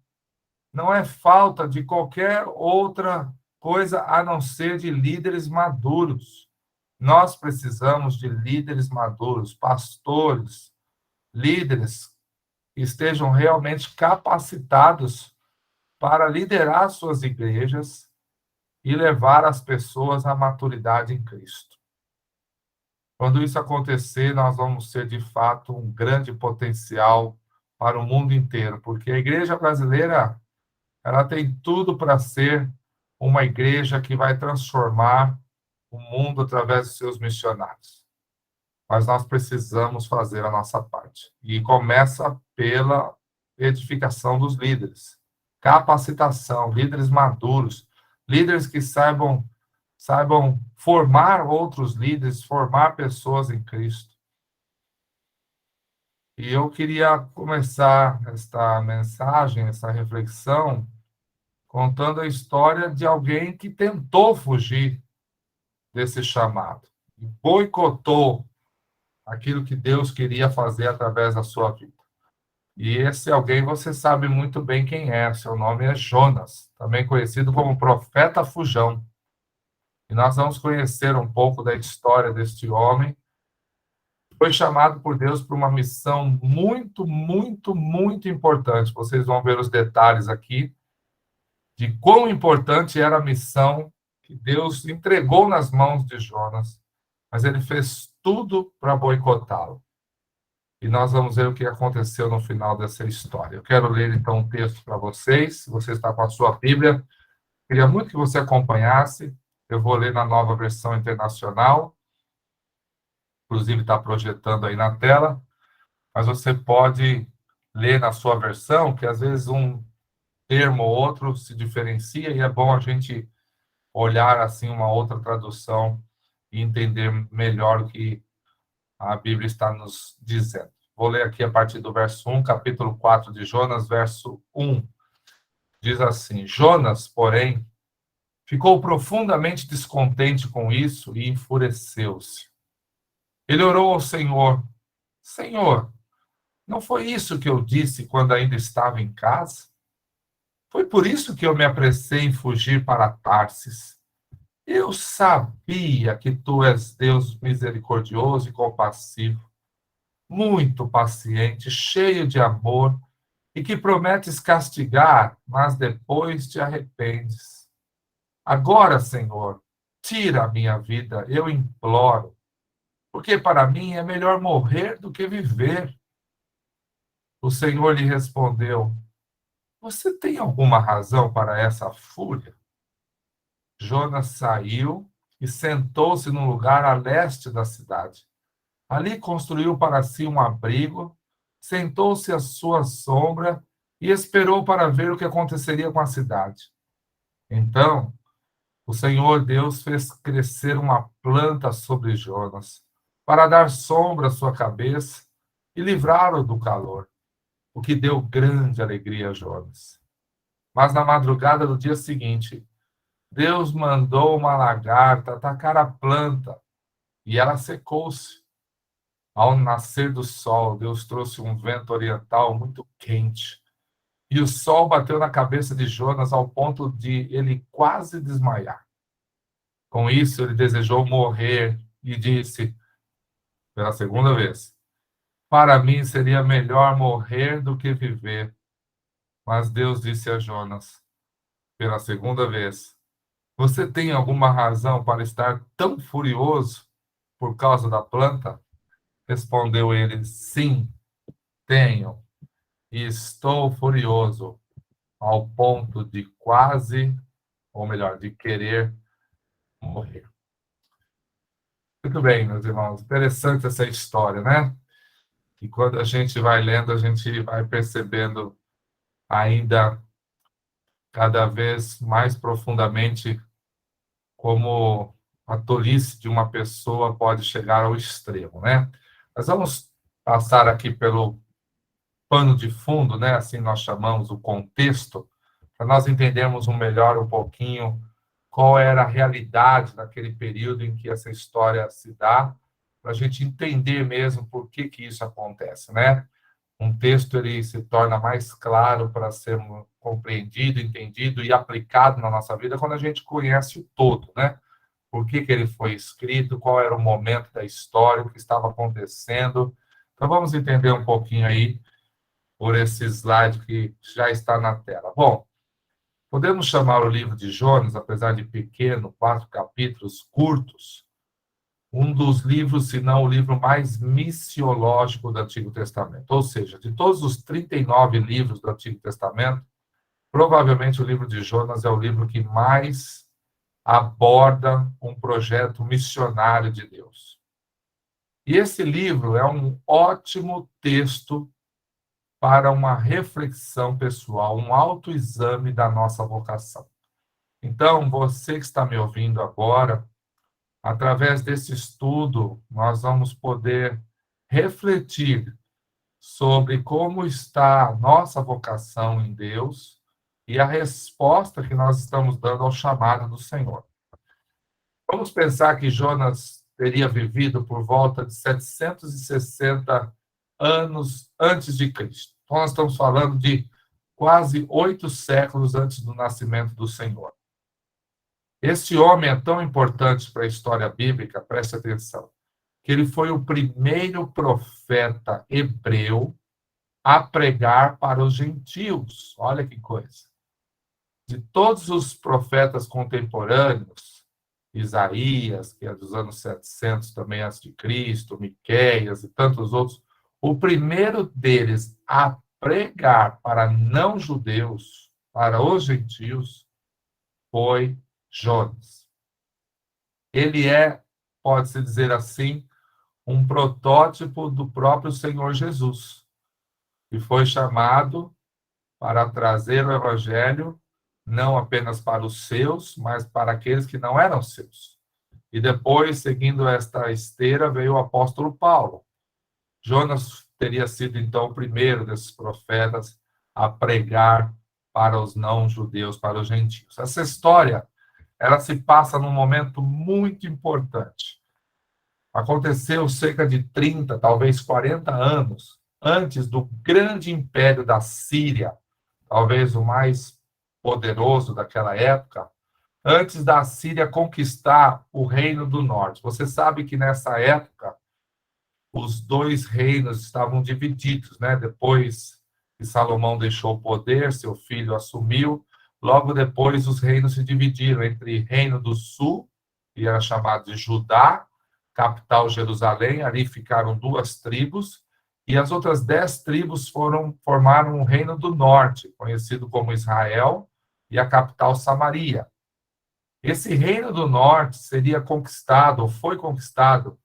não é falta de qualquer outra coisa a não ser de líderes maduros. Nós precisamos de líderes maduros, pastores, líderes que estejam realmente capacitados para liderar suas igrejas e levar as pessoas à maturidade em Cristo. Quando isso acontecer, nós vamos ser, de fato, um grande potencial para o mundo inteiro, porque a igreja brasileira, ela tem tudo para ser uma igreja que vai transformar o mundo através de seus missionários. Mas nós precisamos fazer a nossa parte. E começa pela edificação dos líderes. Capacitação, líderes maduros, líderes que saibam formar outros líderes, formar pessoas em Cristo. E eu queria começar esta mensagem, essa reflexão, contando a história de alguém que tentou fugir desse chamado, e boicotou aquilo que Deus queria fazer através da sua vida. E esse alguém você sabe muito bem quem é, seu nome é Jonas, também conhecido como profeta fujão. E nós vamos conhecer um pouco da história deste homem. Foi chamado por Deus para uma missão muito, muito, muito importante. Vocês vão ver os detalhes aqui de quão importante era a missão que Deus entregou nas mãos de Jonas, mas ele fez tudo para boicotá-lo. E nós vamos ver o que aconteceu no final dessa história. Eu quero ler, então, um texto para vocês. Se você está com a sua Bíblia, queria muito que você acompanhasse. Eu vou ler na Nova Versão Internacional. Inclusive, está projetando aí na tela. Mas você pode ler na sua versão, que às vezes um termo ou outro se diferencia, e é bom a gente olhar, assim, uma outra tradução e entender melhor o que a Bíblia está nos dizendo. Vou ler aqui a partir do verso 1, capítulo 4 de Jonas, verso 1. Diz assim: Jonas, porém, ficou profundamente descontente com isso e enfureceu-se. Ele orou ao Senhor: Senhor, não foi isso que eu disse quando ainda estava em casa? Foi por isso que eu me apressei em fugir para Tarsis. Eu sabia que tu és Deus misericordioso e compassivo, muito paciente, cheio de amor, e que prometes castigar, mas depois te arrependes. Agora, Senhor, tira a minha vida, eu imploro, porque para mim é melhor morrer do que viver. O Senhor lhe respondeu: Você tem alguma razão para essa fúria? Jonas saiu e sentou-se num lugar a leste da cidade. Ali construiu para si um abrigo, sentou-se à sua sombra e esperou para ver o que aconteceria com a cidade. Então, o Senhor Deus fez crescer uma planta sobre Jonas, para dar sombra à sua cabeça e livrá-lo do calor, o que deu grande alegria a Jonas. Mas na madrugada do dia seguinte, Deus mandou uma lagarta atacar a planta e ela secou-se. Ao nascer do sol, Deus trouxe um vento oriental muito quente e o sol bateu na cabeça de Jonas ao ponto de ele quase desmaiar. Com isso, ele desejou morrer e disse, pela segunda vez: Para mim seria melhor morrer do que viver. Mas Deus disse a Jonas, pela segunda vez: Você tem alguma razão para estar tão furioso por causa da planta? Respondeu ele: Sim, tenho. E estou furioso ao ponto de quase, ou melhor, de querer morrer. Muito bem, meus irmãos. Interessante essa história, né? E quando a gente vai lendo, a gente vai percebendo ainda cada vez mais profundamente como a tolice de uma pessoa pode chegar ao extremo, né? Mas vamos passar aqui pelo pano de fundo, né? Assim nós chamamos o contexto, para nós entendermos melhor um pouquinho qual era a realidade naquele período em que essa história se dá, para a gente entender mesmo por que isso acontece, né? Um texto ele se torna mais claro para ser compreendido, entendido e aplicado na nossa vida quando a gente conhece o todo, né? Por que ele foi escrito, qual era o momento da história, o que estava acontecendo. Então vamos entender um pouquinho aí por esse slide que já está na tela. Bom, podemos chamar o livro de Jonas, apesar de pequeno, 4 capítulos curtos, um dos livros, se não o livro mais missiológico do Antigo Testamento. Ou seja, de todos os 39 livros do Antigo Testamento, provavelmente o livro de Jonas é o livro que mais aborda um projeto missionário de Deus. E esse livro é um ótimo texto para uma reflexão pessoal, um autoexame da nossa vocação. Então, você que está me ouvindo agora, através desse estudo, nós vamos poder refletir sobre como está a nossa vocação em Deus e a resposta que nós estamos dando ao chamado do Senhor. Vamos pensar que Jonas teria vivido por volta de 760 anos antes de Cristo. Então, nós estamos falando de quase 8 séculos antes do nascimento do Senhor. Esse homem é tão importante para a história bíblica, preste atenção, que ele foi o primeiro profeta hebreu a pregar para os gentios. Olha que coisa. De todos os profetas contemporâneos, Isaías, que é dos anos 700 também antes de Cristo, Miqueias e tantos outros, o primeiro deles a pregar para não-judeus, para os gentios, foi Jonas. Ele é, pode-se dizer assim, um protótipo do próprio Senhor Jesus, que foi chamado para trazer o evangelho não apenas para os seus, mas para aqueles que não eram seus. E depois, seguindo esta esteira, veio o apóstolo Paulo. Jonas teria sido, então, o primeiro desses profetas a pregar para os não-judeus, para os gentios. Essa história, ela se passa num momento muito importante. Aconteceu cerca de 30, talvez 40 anos antes do grande império da Síria, talvez o mais poderoso daquela época, antes da Síria conquistar o Reino do Norte. Você sabe que nessa época os dois reinos estavam divididos, né? Depois que Salomão deixou o poder, seu filho assumiu, logo depois os reinos se dividiram entre Reino do Sul, que era chamado de Judá, capital Jerusalém, ali ficaram 2 tribos, e as outras 10 tribos formaram um Reino do Norte, conhecido como Israel, e a capital Samaria. Esse Reino do Norte seria conquistado, ou foi conquistado,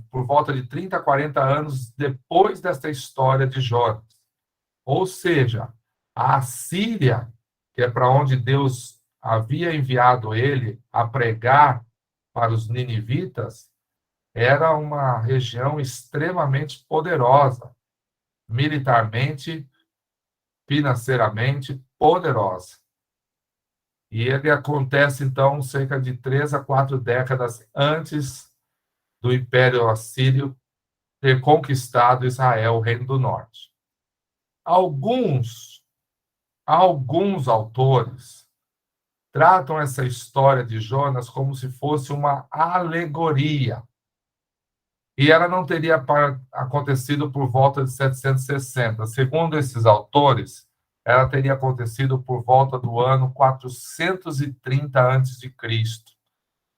por volta de 30 a 40 anos depois desta história de Jonas. Ou seja, a Síria, que é para onde Deus havia enviado ele a pregar para os ninivitas, era uma região extremamente poderosa, militarmente, financeiramente poderosa. E ele acontece, então, cerca de 3 a 4 décadas antes do Império Assírio ter conquistado Israel, o Reino do Norte. Alguns autores tratam essa história de Jonas como se fosse uma alegoria. E ela não teria acontecido por volta de 760. Segundo esses autores, ela teria acontecido por volta do ano 430 a.C.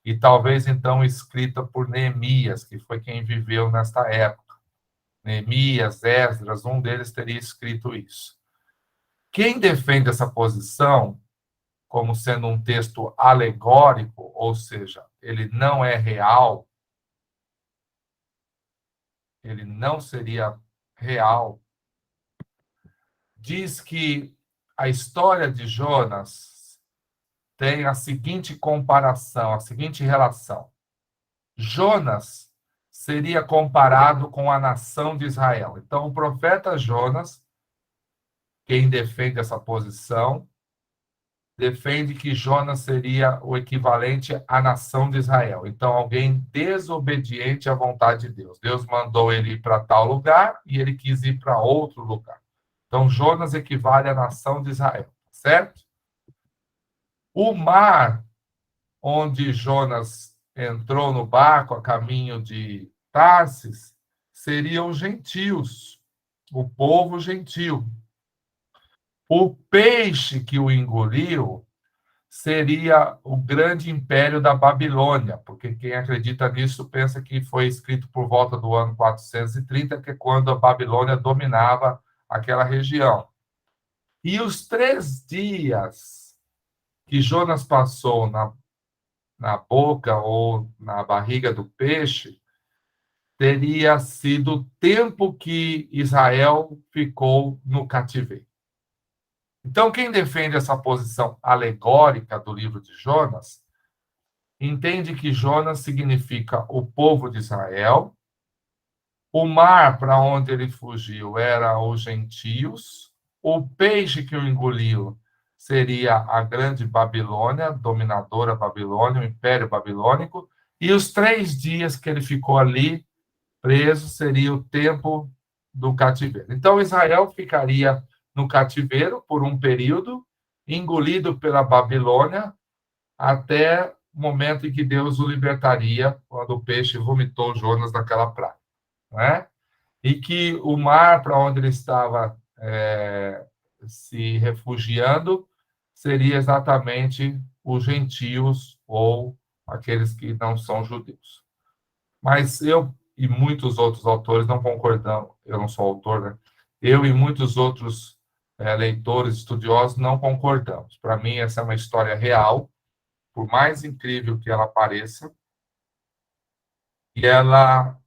E talvez, então, escrita por Neemias, que foi quem viveu nesta época. Neemias, Esdras, um deles teria escrito isso. Quem defende essa posição, como sendo um texto alegórico, ou seja, ele não é real, ele não seria real, diz que a história de Jonas tem a seguinte comparação, a seguinte relação. Jonas seria comparado com a nação de Israel. Então, o profeta Jonas, quem defende essa posição, defende que Jonas seria o equivalente à nação de Israel. Então, alguém desobediente à vontade de Deus. Deus mandou ele ir para tal lugar e ele quis ir para outro lugar. Então, Jonas equivale à nação de Israel, certo? O mar onde Jonas entrou no barco a caminho de Tarsis seriam os gentios, o povo gentil. O peixe que o engoliu seria o grande império da Babilônia, porque quem acredita nisso pensa que foi escrito por volta do ano 430, que é quando a Babilônia dominava aquela região. E os 3 dias que Jonas passou na boca ou na barriga do peixe teria sido o tempo que Israel ficou no cativeiro. Então, quem defende essa posição alegórica do livro de Jonas, entende que Jonas significa o povo de Israel, o mar para onde ele fugiu era os gentios, o peixe que o engoliu seria a grande Babilônia, dominadora Babilônia, o Império Babilônico, e os 3 dias que ele ficou ali preso seria o tempo do cativeiro. Então, Israel ficaria no cativeiro por um período, engolido pela Babilônia, até o momento em que Deus o libertaria, quando o peixe vomitou Jonas naquela praia. Não é? E que o mar para onde ele estava se refugiando seria exatamente os gentios ou aqueles que não são judeus. Mas eu e muitos outros autores não concordamos, eu não sou autor, né? Eu e muitos outros leitores, estudiosos, não concordamos. Para mim, essa é uma história real, por mais incrível que ela pareça, e ela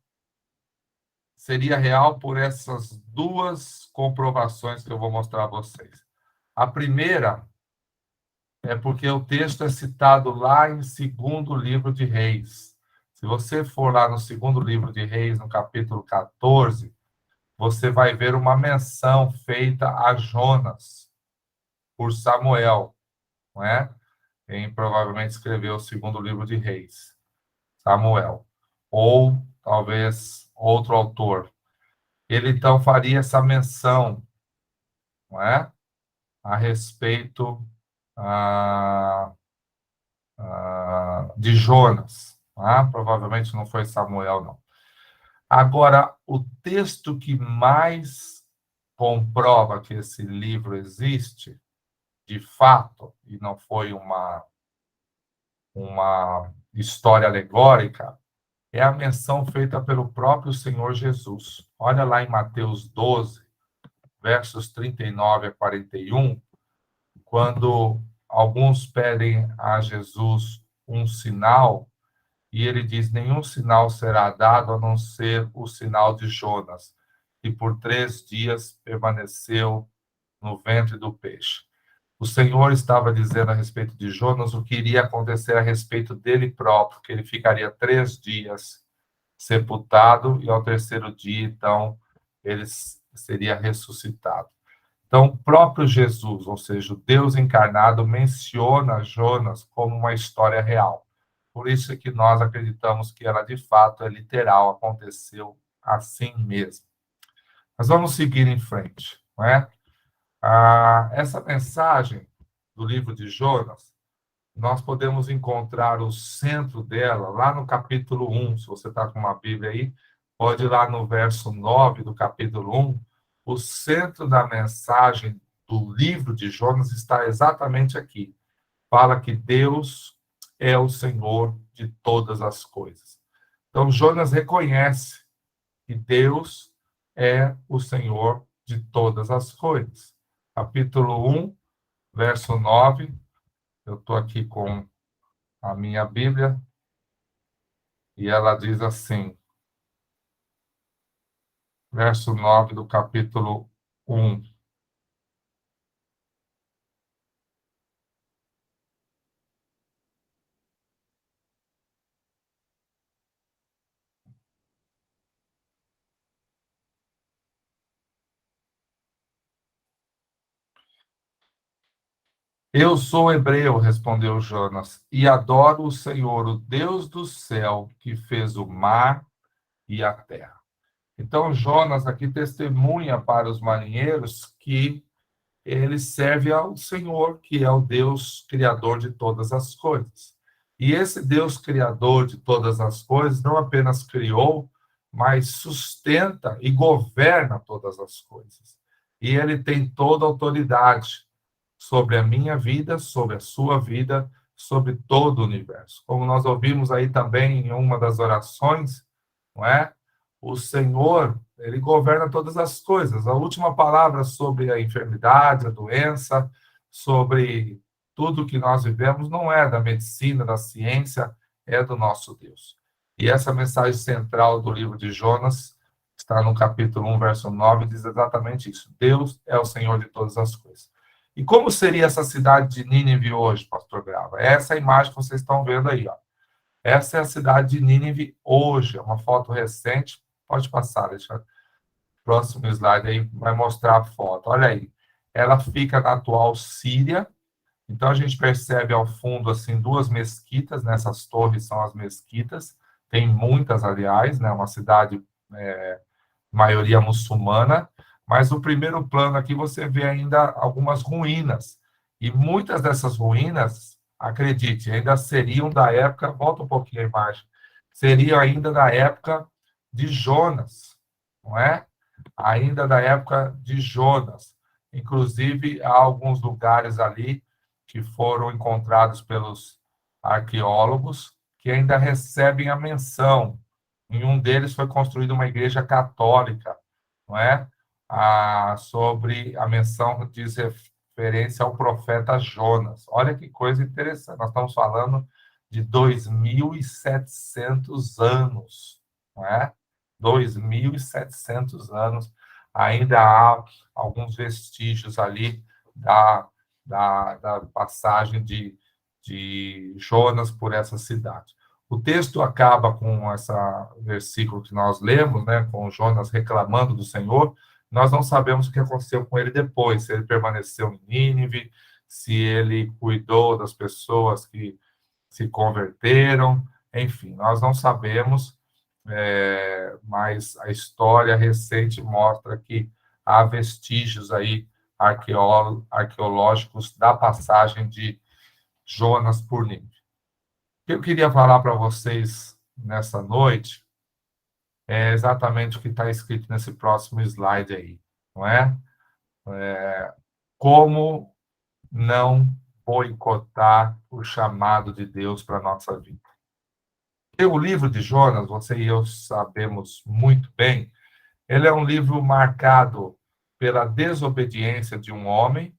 seria real por essas 2 comprovações que eu vou mostrar a vocês. A primeira é porque o texto é citado lá em 2º livro de Reis. Se você for lá no 2º livro de Reis, no capítulo 14, você vai ver uma menção feita a Jonas por Samuel, não é? Quem provavelmente escreveu o 2º livro de Reis, Samuel, ou talvez outro autor. Ele então faria essa menção, não é? A respeito de Jonas. Provavelmente não foi Samuel, não. Agora, o texto que mais comprova que esse livro existe, de fato, e não foi uma história alegórica, é a menção feita pelo próprio Senhor Jesus. Olha lá em Mateus 12, versos 39 a 41, quando alguns pedem a Jesus um sinal, e ele diz: nenhum sinal será dado a não ser o sinal de Jonas, que por 3 dias permaneceu no ventre do peixe. O Senhor estava dizendo a respeito de Jonas o que iria acontecer a respeito dele próprio, que ele ficaria 3 dias sepultado e ao 3º dia, então, ele seria ressuscitado. Então, o próprio Jesus, ou seja, o Deus encarnado, menciona Jonas como uma história real. Por isso é que nós acreditamos que ela, de fato, é literal, aconteceu assim mesmo. Mas vamos seguir em frente, não é? Essa mensagem do livro de Jonas, nós podemos encontrar o centro dela lá no capítulo 1. Se você está com uma Bíblia aí, pode ir lá no verso 9 do capítulo 1. O centro da mensagem do livro de Jonas está exatamente aqui. Fala que Deus é o Senhor de todas as coisas. Então, Jonas reconhece que Deus é o Senhor de todas as coisas. Capítulo 1, verso 9. Eu estou aqui com a minha Bíblia, e ela diz assim, verso 9 do capítulo 1. Eu sou hebreu, respondeu Jonas, e adoro o Senhor, o Deus do céu, que fez o mar e a terra. Então, Jonas aqui testemunha para os marinheiros que ele serve ao Senhor, que é o Deus criador de todas as coisas. E esse Deus criador de todas as coisas não apenas criou, mas sustenta e governa todas as coisas. E ele tem toda a autoridade sobre a minha vida, sobre a sua vida, sobre todo o universo. Como nós ouvimos aí também em uma das orações, não é? O Senhor, ele governa todas as coisas. A última palavra sobre a enfermidade, a doença, sobre tudo que nós vivemos, não é da medicina, da ciência, é do nosso Deus. E essa mensagem central do livro de Jonas está no capítulo 1, verso 9, diz exatamente isso. Deus é o Senhor de todas as coisas. E como seria essa cidade de Nínive hoje, pastor Grava? Essa é a imagem que vocês estão vendo aí, ó. Essa é a cidade de Nínive hoje, é uma foto recente. Pode passar, deixa. Próximo slide aí vai mostrar a foto. Olha aí. Ela fica na atual Síria, Então, a gente percebe ao fundo, assim, duas mesquitas, nessas torres são as mesquitas, tem muitas, aliás, né, uma cidade, maioria muçulmana, mas no primeiro plano aqui você vê ainda algumas ruínas, e muitas dessas ruínas, acredite, ainda seriam da época, volta um pouquinho a imagem, seriam ainda da época de Jonas, não é? Ainda da época de Jonas. Inclusive, há alguns lugares ali que foram encontrados pelos arqueólogos que ainda recebem a menção. Em um deles foi construída uma igreja católica, não é? Sobre a menção diz referência ao profeta Jonas. Olha que coisa interessante. Nós estamos falando de 2.700 anos, não é? 2.700 anos. Ainda há alguns vestígios ali da passagem de Jonas por essa cidade. O texto acaba com esse versículo que nós lemos, né, com Jonas reclamando do Senhor. Nós não sabemos o que aconteceu com ele depois, se ele permaneceu em Nínive, se ele cuidou das pessoas que se converteram, enfim, nós não sabemos, mas a história recente mostra que há vestígios aí arqueológicos da passagem de Jonas por Nínive. O que eu queria falar para vocês nessa noite é exatamente o que está escrito nesse próximo slide aí, não é? Como não boicotar o chamado de Deus para a nossa vida. E o livro de Jonas, você e eu sabemos muito bem, ele é um livro marcado pela desobediência de um homem,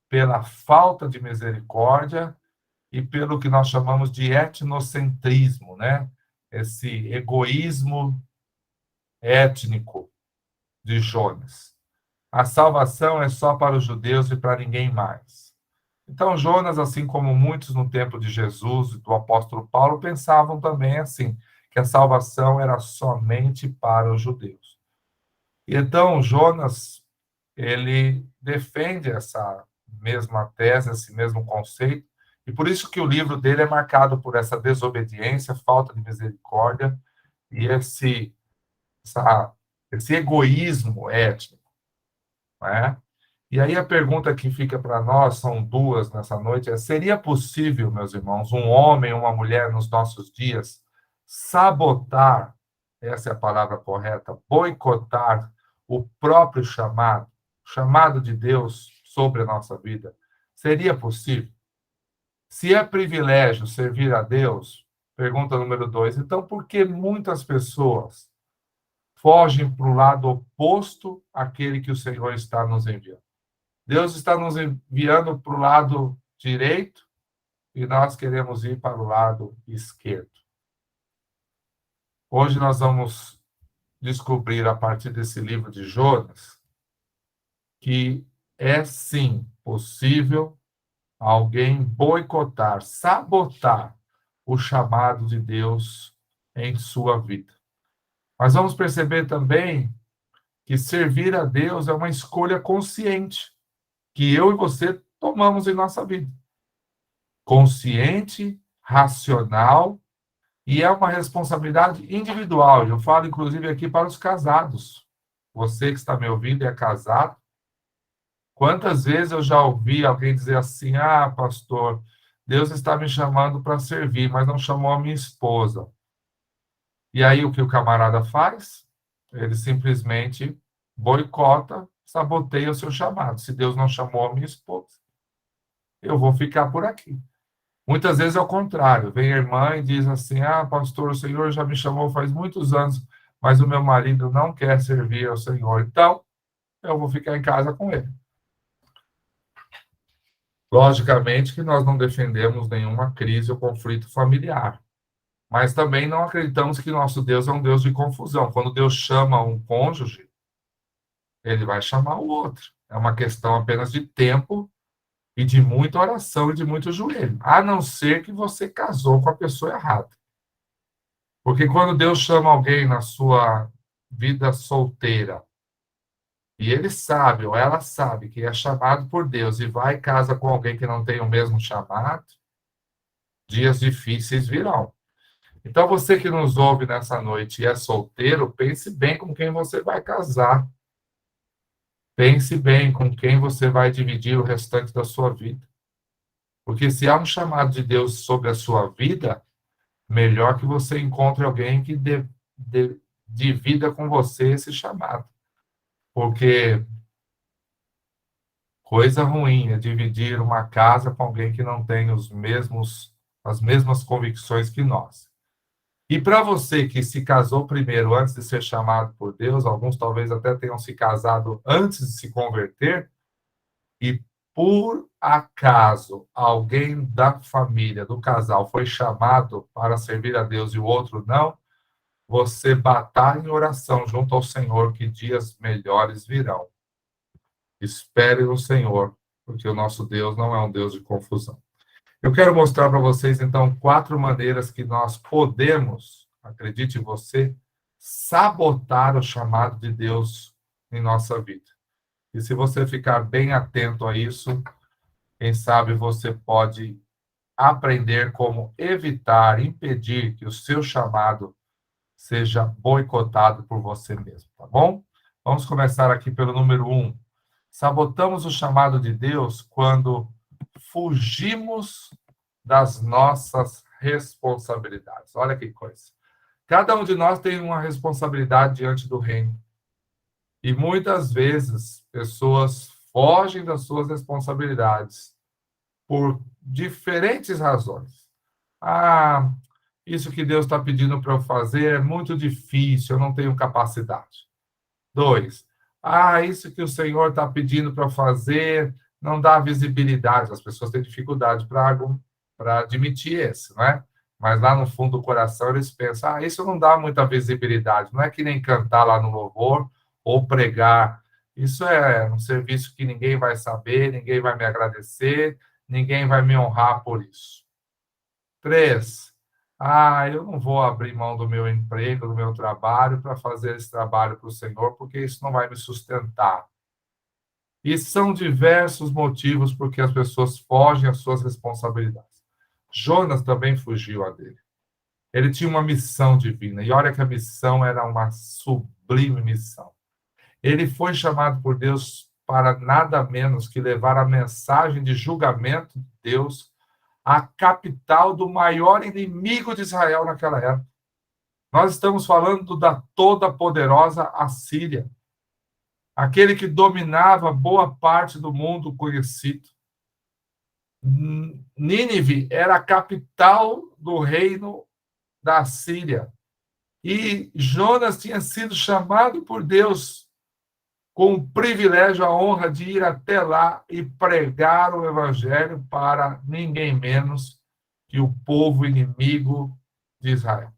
pela falta de misericórdia e pelo que nós chamamos de etnocentrismo, né? Esse egoísmo étnico de Jonas. A salvação é só para os judeus e para ninguém mais. Então, Jonas, assim como muitos no tempo de Jesus e do apóstolo Paulo, pensavam também assim, que a salvação era somente para os judeus. E então, Jonas, ele defende essa mesma tese, esse mesmo conceito, e por isso que o livro dele é marcado por essa desobediência, falta de misericórdia e esse egoísmo étnico, né? E aí a pergunta que fica para nós, são duas nessa noite, seria possível, meus irmãos, um homem, uma mulher nos nossos dias sabotar, essa é a palavra correta, boicotar o próprio chamado de Deus sobre a nossa vida? Seria possível? Se é privilégio servir a Deus, pergunta número 2, então por que muitas pessoas fogem para o lado oposto àquele que o Senhor está nos enviando? Deus está nos enviando para o lado direito e nós queremos ir para o lado esquerdo. Hoje nós vamos descobrir, a partir desse livro de Jonas, que é sim possível alguém boicotar, sabotar o chamado de Deus em sua vida. Mas vamos perceber também que servir a Deus é uma escolha consciente que eu e você tomamos em nossa vida. Consciente, racional, e é uma responsabilidade individual. Eu falo, inclusive, aqui para os casados. Você que está me ouvindo e é casado, quantas vezes eu já ouvi alguém dizer assim, pastor, Deus está me chamando para servir, mas não chamou a minha esposa. E aí o que o camarada faz? Ele simplesmente boicota, saboteia o seu chamado. Se Deus não chamou a minha esposa, eu vou ficar por aqui. Muitas vezes é o contrário. Vem a irmã e diz assim, pastor, o Senhor já me chamou faz muitos anos, mas o meu marido não quer servir ao Senhor. Então, eu vou ficar em casa com ele. Logicamente que nós não defendemos nenhuma crise ou conflito familiar. Mas também não acreditamos que nosso Deus é um Deus de confusão. Quando Deus chama um cônjuge, ele vai chamar o outro. É uma questão apenas de tempo e de muita oração e de muito joelho. A não ser que você casou com a pessoa errada. Porque quando Deus chama alguém na sua vida solteira e ele sabe, ou ela sabe, que é chamado por Deus e vai e casa com alguém que não tem o mesmo chamado, dias difíceis virão. Então, você que nos ouve nessa noite e é solteiro, pense bem com quem você vai casar. Pense bem com quem você vai dividir o restante da sua vida. Porque se há um chamado de Deus sobre a sua vida, melhor que você encontre alguém que divida com você esse chamado. Porque coisa ruim é dividir uma casa com alguém que não tem as mesmas convicções que nós. E para você que se casou primeiro antes de ser chamado por Deus, alguns talvez até tenham se casado antes de se converter, e por acaso alguém da família, do casal, foi chamado para servir a Deus e o outro não, você batalha em oração junto ao Senhor que dias melhores virão. Espere no Senhor, porque o nosso Deus não é um Deus de confusão. Eu quero mostrar para vocês, então, 4 maneiras que nós podemos, acredite você, sabotar o chamado de Deus em nossa vida. E se você ficar bem atento a isso, quem sabe você pode aprender como evitar, impedir que o seu chamado seja boicotado por você mesmo, tá bom? Vamos começar aqui pelo número 1. Sabotamos o chamado de Deus quando fugimos das nossas responsabilidades. Olha que coisa. Cada um de nós tem uma responsabilidade diante do reino. E muitas vezes pessoas fogem das suas responsabilidades por diferentes razões. Ah, isso que Deus está pedindo para eu fazer é muito difícil, eu não tenho capacidade. 2, isso que o Senhor está pedindo para eu fazer não dá visibilidade. As pessoas têm dificuldade para admitir isso, não é? Mas lá no fundo do coração eles pensam, isso não dá muita visibilidade. Não é que nem cantar lá no louvor ou pregar. Isso é um serviço que ninguém vai saber, ninguém vai me agradecer, ninguém vai me honrar por isso. 3, eu não vou abrir mão do meu emprego, do meu trabalho, para fazer esse trabalho para o Senhor, porque isso não vai me sustentar. E são diversos motivos porque as pessoas fogem às suas responsabilidades. Jonas também fugiu a dele. Ele tinha uma missão divina, e olha que a missão era uma sublime missão. Ele foi chamado por Deus para nada menos que levar a mensagem de julgamento de Deus à capital do maior inimigo de Israel naquela época. Nós estamos falando da toda-poderosa Assíria, aquele que dominava boa parte do mundo conhecido. Nínive era a capital do reino da Síria. E Jonas tinha sido chamado por Deus com o privilégio, a honra de ir até lá e pregar o evangelho para ninguém menos que o povo inimigo de Israel.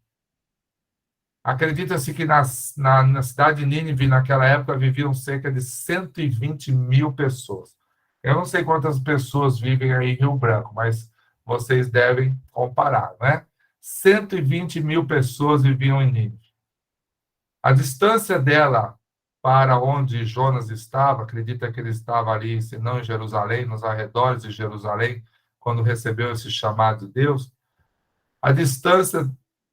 Acredita-se que na cidade de Nínive, naquela época, viviam cerca de 120 mil pessoas. Eu não sei quantas pessoas vivem aí em Rio Branco, mas vocês devem comparar, né? 120 mil pessoas viviam em Nínive. A distância dela para onde Jonas estava, acredita que ele estava ali, se não em Jerusalém, nos arredores de Jerusalém, quando recebeu esse chamado de Deus, a distância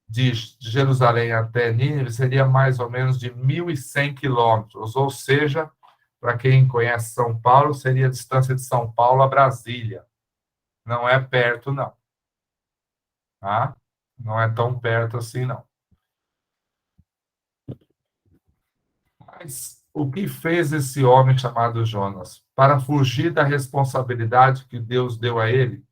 de Jerusalém até Nínive seria mais ou menos de 1.100 quilômetros, ou seja, para quem conhece São Paulo, seria a distância de São Paulo a Brasília. Não é perto, não. Tá? Não é tão perto assim, não. Mas o que fez esse homem chamado Jonas? Para fugir da responsabilidade que Deus deu a ele,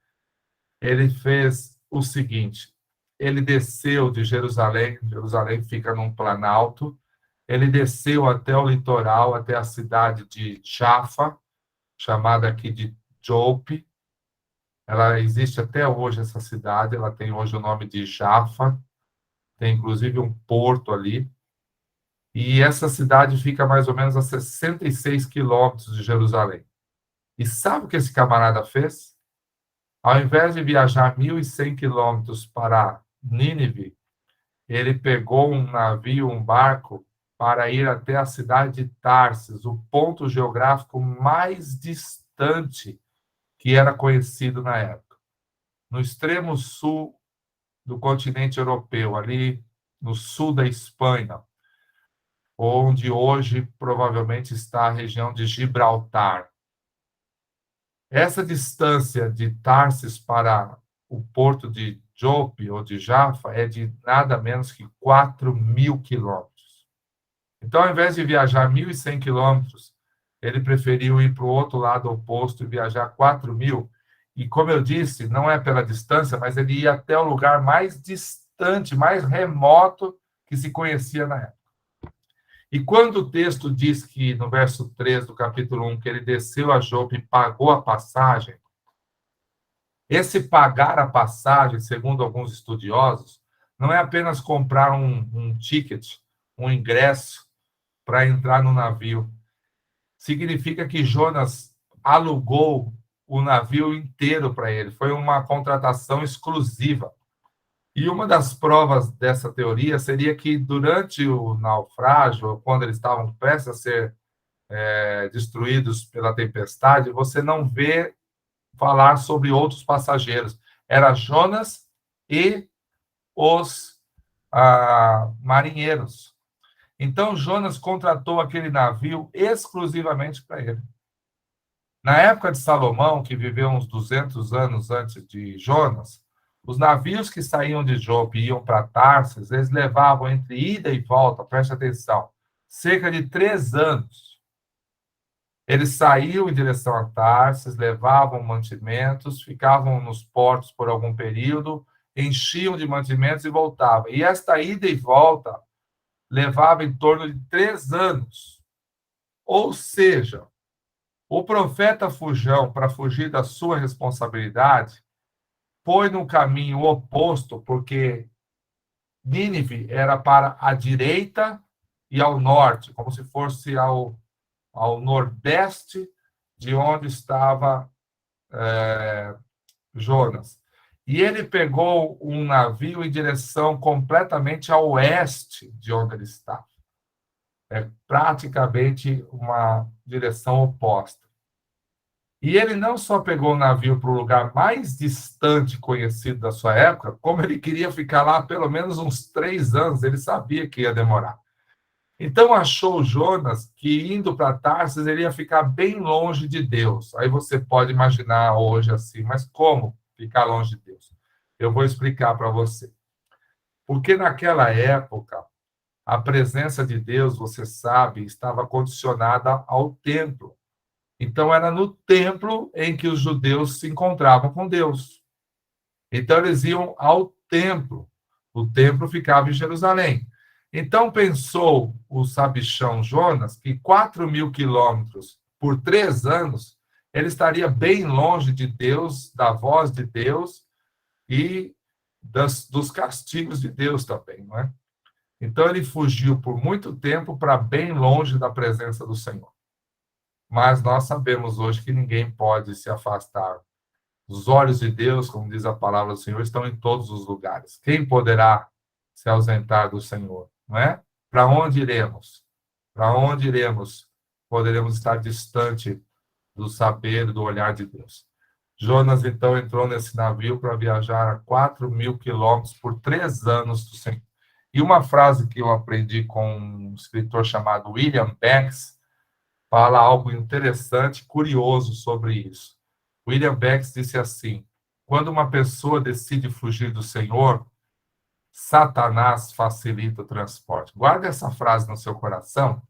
ele fez o seguinte: ele desceu de Jerusalém, Jerusalém fica num planalto, ele desceu até o litoral, até a cidade de Jafa, chamada aqui de Jope. Ela existe até hoje, essa cidade, ela tem hoje o nome de Jafa, tem inclusive um porto ali. E essa cidade fica mais ou menos a 66 quilômetros de Jerusalém. E sabe o que esse camarada fez? Ao invés de viajar 1.100 quilômetros para Nínive, ele pegou um navio, um barco, para ir até a cidade de Tarsis, o ponto geográfico mais distante que era conhecido na época. No extremo sul do continente europeu, ali no sul da Espanha, onde hoje provavelmente está a região de Gibraltar. Essa distância de Tarsis para o porto de Jope ou de Jaffa é de nada menos que 4.000 quilômetros. Então, ao invés de viajar 1.100 quilômetros, ele preferiu ir para o outro lado oposto e viajar 4.000. E, como eu disse, não é pela distância, mas ele ia até o lugar mais distante, mais remoto que se conhecia na época. E quando o texto diz que, no verso 3 do capítulo 1, que ele desceu a Jope e pagou a passagem, esse pagar a passagem, segundo alguns estudiosos, não é apenas comprar um ticket, um ingresso para entrar no navio. Significa que Jonas alugou o navio inteiro para ele. Foi uma contratação exclusiva. E uma das provas dessa teoria seria que durante o naufrágio, quando eles estavam prestes a ser destruídos pela tempestade, você não vê falar sobre outros passageiros. Era Jonas e os marinheiros. Então, Jonas contratou aquele navio exclusivamente para ele. Na época de Salomão, que viveu uns 200 anos antes de Jonas, os navios que saíam de Jope e iam para Tarsis, eles levavam entre ida e volta, preste atenção, cerca de 3 anos. Eles saíam em direção a Tarsis, levavam mantimentos, ficavam nos portos por algum período, enchiam de mantimentos e voltavam. E esta ida e volta levava em torno de 3 anos. Ou seja, o profeta Fujão, para fugir da sua responsabilidade, foi no caminho oposto, porque Nínive era para a direita e ao norte, como se fosse ao nordeste de onde estava Jonas. E ele pegou um navio em direção completamente a oeste de onde ele estava. É praticamente uma direção oposta. E ele não só pegou o navio para o lugar mais distante conhecido da sua época, como ele queria ficar lá pelo menos uns 3 anos, ele sabia que ia demorar. Então achou Jonas que indo para Tarsis ele ia ficar bem longe de Deus. Aí você pode imaginar hoje assim, mas como ficar longe de Deus? Eu vou explicar para você. Porque naquela época, a presença de Deus, você sabe, estava condicionada ao templo. Então, era no templo em que os judeus se encontravam com Deus. Então, eles iam ao templo. O templo ficava em Jerusalém. Então, pensou o sabichão Jonas que 4.000 quilômetros por 3 anos, ele estaria bem longe de Deus, da voz de Deus e dos castigos de Deus também, não é? Então, ele fugiu por muito tempo para bem longe da presença do Senhor. Mas nós sabemos hoje que ninguém pode se afastar. Os olhos de Deus, como diz a palavra do Senhor, estão em todos os lugares. Quem poderá se ausentar do Senhor? Não é? Para onde iremos? Para onde iremos? Poderemos estar distante do saber, do olhar de Deus. Jonas, então, entrou nesse navio para viajar a 4.000 quilômetros por 3 anos do Senhor. E uma frase que eu aprendi com um escritor chamado William Banks, fala algo interessante, curioso sobre isso. William Banks disse assim: quando uma pessoa decide fugir do Senhor, Satanás facilita o transporte. Guarde essa frase no seu coração,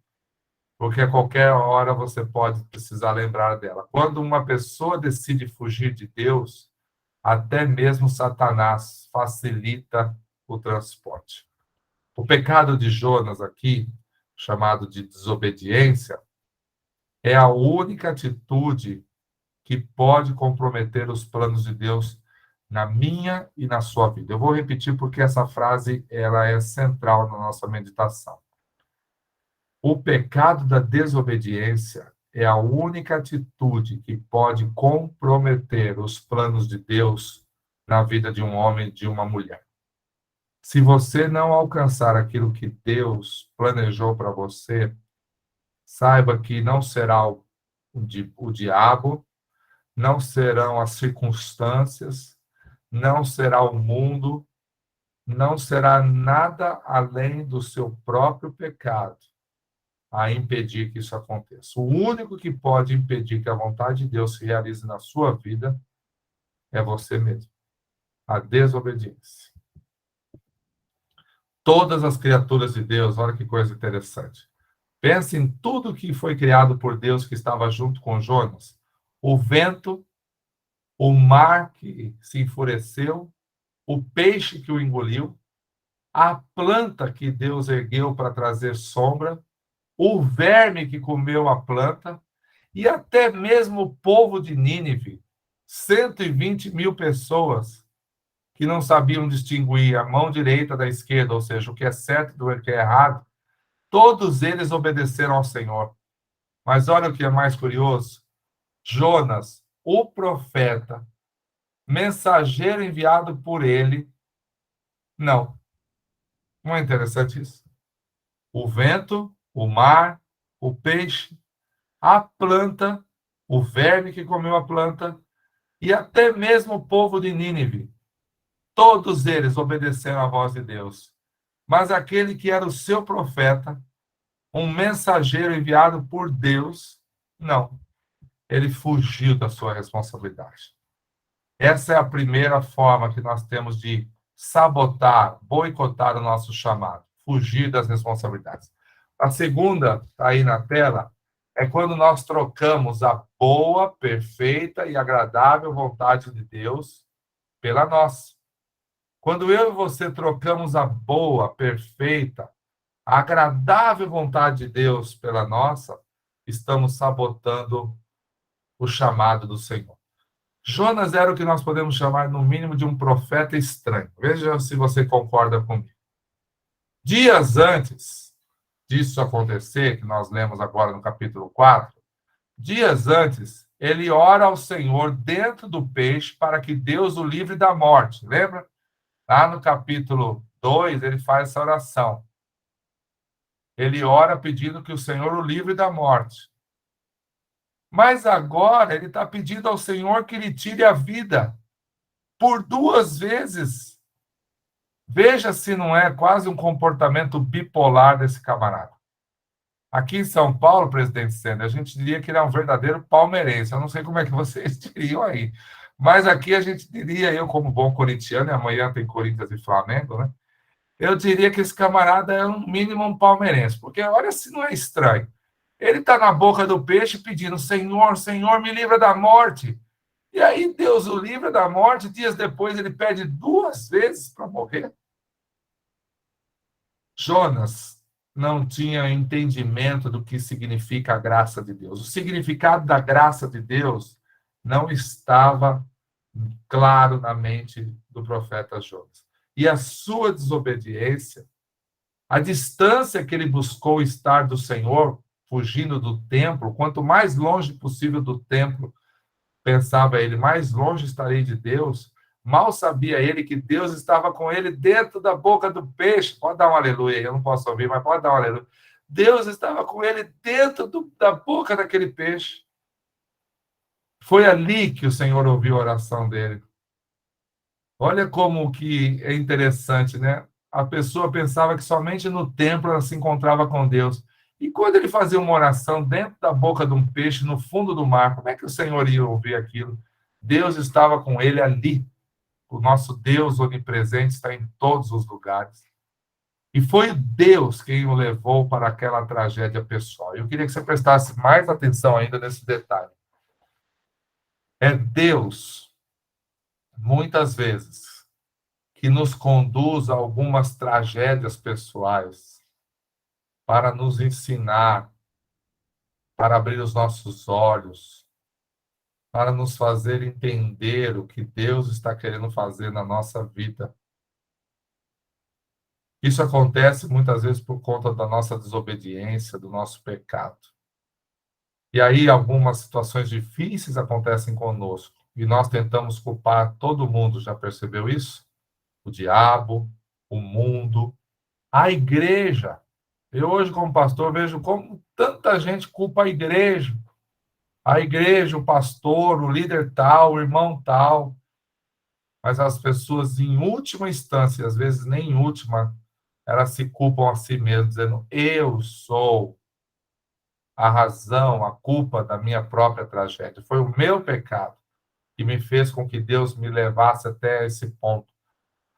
porque a qualquer hora você pode precisar lembrar dela. Quando uma pessoa decide fugir de Deus, até mesmo Satanás facilita o transporte. O pecado de Jonas aqui, chamado de desobediência, é a única atitude que pode comprometer os planos de Deus na minha e na sua vida. Eu vou repetir porque essa frase ela é central na nossa meditação. O pecado da desobediência é a única atitude que pode comprometer os planos de Deus na vida de um homem e de uma mulher. Se você não alcançar aquilo que Deus planejou para você, saiba que não será o diabo, não serão as circunstâncias, não será o mundo, não será nada além do seu próprio pecado a impedir que isso aconteça. O único que pode impedir que a vontade de Deus se realize na sua vida é você mesmo. A desobediência. Todas as criaturas de Deus, olha que coisa interessante. Pense em tudo que foi criado por Deus que estava junto com Jonas. O vento, o mar que se enfureceu, o peixe que o engoliu, a planta que Deus ergueu para trazer sombra, o verme que comeu a planta e até mesmo o povo de Nínive, 120 mil pessoas que não sabiam distinguir a mão direita da esquerda, ou seja, o que é certo do que é errado, todos eles obedeceram ao Senhor. Mas olha o que é mais curioso. Jonas, o profeta, mensageiro enviado por ele, não. Não é interessante isso? O vento, o mar, o peixe, a planta, o verme que comeu a planta e até mesmo o povo de Nínive. Todos eles obedeceram à voz de Deus. Mas aquele que era o seu profeta, um mensageiro enviado por Deus, não. Ele fugiu da sua responsabilidade. Essa é a primeira forma que nós temos de sabotar, boicotar o nosso chamado, fugir das responsabilidades. A segunda, está aí na tela, é quando nós trocamos a boa, perfeita e agradável vontade de Deus pela nossa. Quando eu e você trocamos a boa, perfeita, a agradável vontade de Deus pela nossa, estamos sabotando o chamado do Senhor. Jonas era o que nós podemos chamar, no mínimo, de um profeta estranho. Veja se você concorda comigo. Dias antes disso acontecer, que nós lemos agora no capítulo 4, dias antes, ele ora ao Senhor dentro do peixe para que Deus o livre da morte. Lembra? Lá no capítulo 2, ele faz essa oração. Ele ora pedindo que o Senhor o livre da morte. Mas agora ele está pedindo ao Senhor que lhe tire a vida por 2 vezes. Veja se não é quase um comportamento bipolar desse camarada. Aqui em São Paulo, presidente Sena, a gente diria que ele é um verdadeiro palmeirense. Eu não sei como é que vocês diriam aí. Mas aqui a gente diria, eu como bom corintiano, e amanhã tem Corinthians e Flamengo, né? Eu diria que esse camarada é no mínimo um palmeirense. Porque olha se não é estranho. Ele está na boca do peixe pedindo, Senhor, Senhor, me livra da morte. E aí Deus o livra da morte, dias depois ele pede 2 vezes para morrer. Jonas não tinha entendimento do que significa a graça de Deus. O significado da graça de Deus não estava claro na mente do profeta Jonas. E a sua desobediência, a distância que ele buscou estar do Senhor, fugindo do templo, quanto mais longe possível do templo, pensava ele, mais longe estarei de Deus. Mal sabia ele que Deus estava com ele dentro da boca do peixe. Pode dar um aleluia aí, eu não posso ouvir, mas pode dar um aleluia. Deus estava com ele dentro da boca daquele peixe. Foi ali que o Senhor ouviu a oração dele. Olha como que é interessante, né? A pessoa pensava que somente no templo ela se encontrava com Deus. E quando ele fazia uma oração dentro da boca de um peixe, no fundo do mar, como é que o Senhor ia ouvir aquilo? Deus estava com ele ali. O nosso Deus onipresente está em todos os lugares. E foi Deus quem o levou para aquela tragédia pessoal. Eu queria que você prestasse mais atenção ainda nesse detalhe. É Deus, muitas vezes, que nos conduz a algumas tragédias pessoais para nos ensinar, para abrir os nossos olhos, para nos fazer entender o que Deus está querendo fazer na nossa vida. Isso acontece muitas vezes por conta da nossa desobediência, do nosso pecado. E aí algumas situações difíceis acontecem conosco. E nós tentamos culpar todo mundo, já percebeu isso? O diabo, o mundo, a igreja. Eu hoje, como pastor, vejo como tanta gente culpa a igreja. A igreja, o pastor, o líder tal, o irmão tal. Mas as pessoas, em última instância, às vezes nem em última, elas se culpam a si mesmas, dizendo: eu sou a razão, a culpa da minha própria tragédia. Foi o meu pecado que me fez com que Deus me levasse até esse ponto.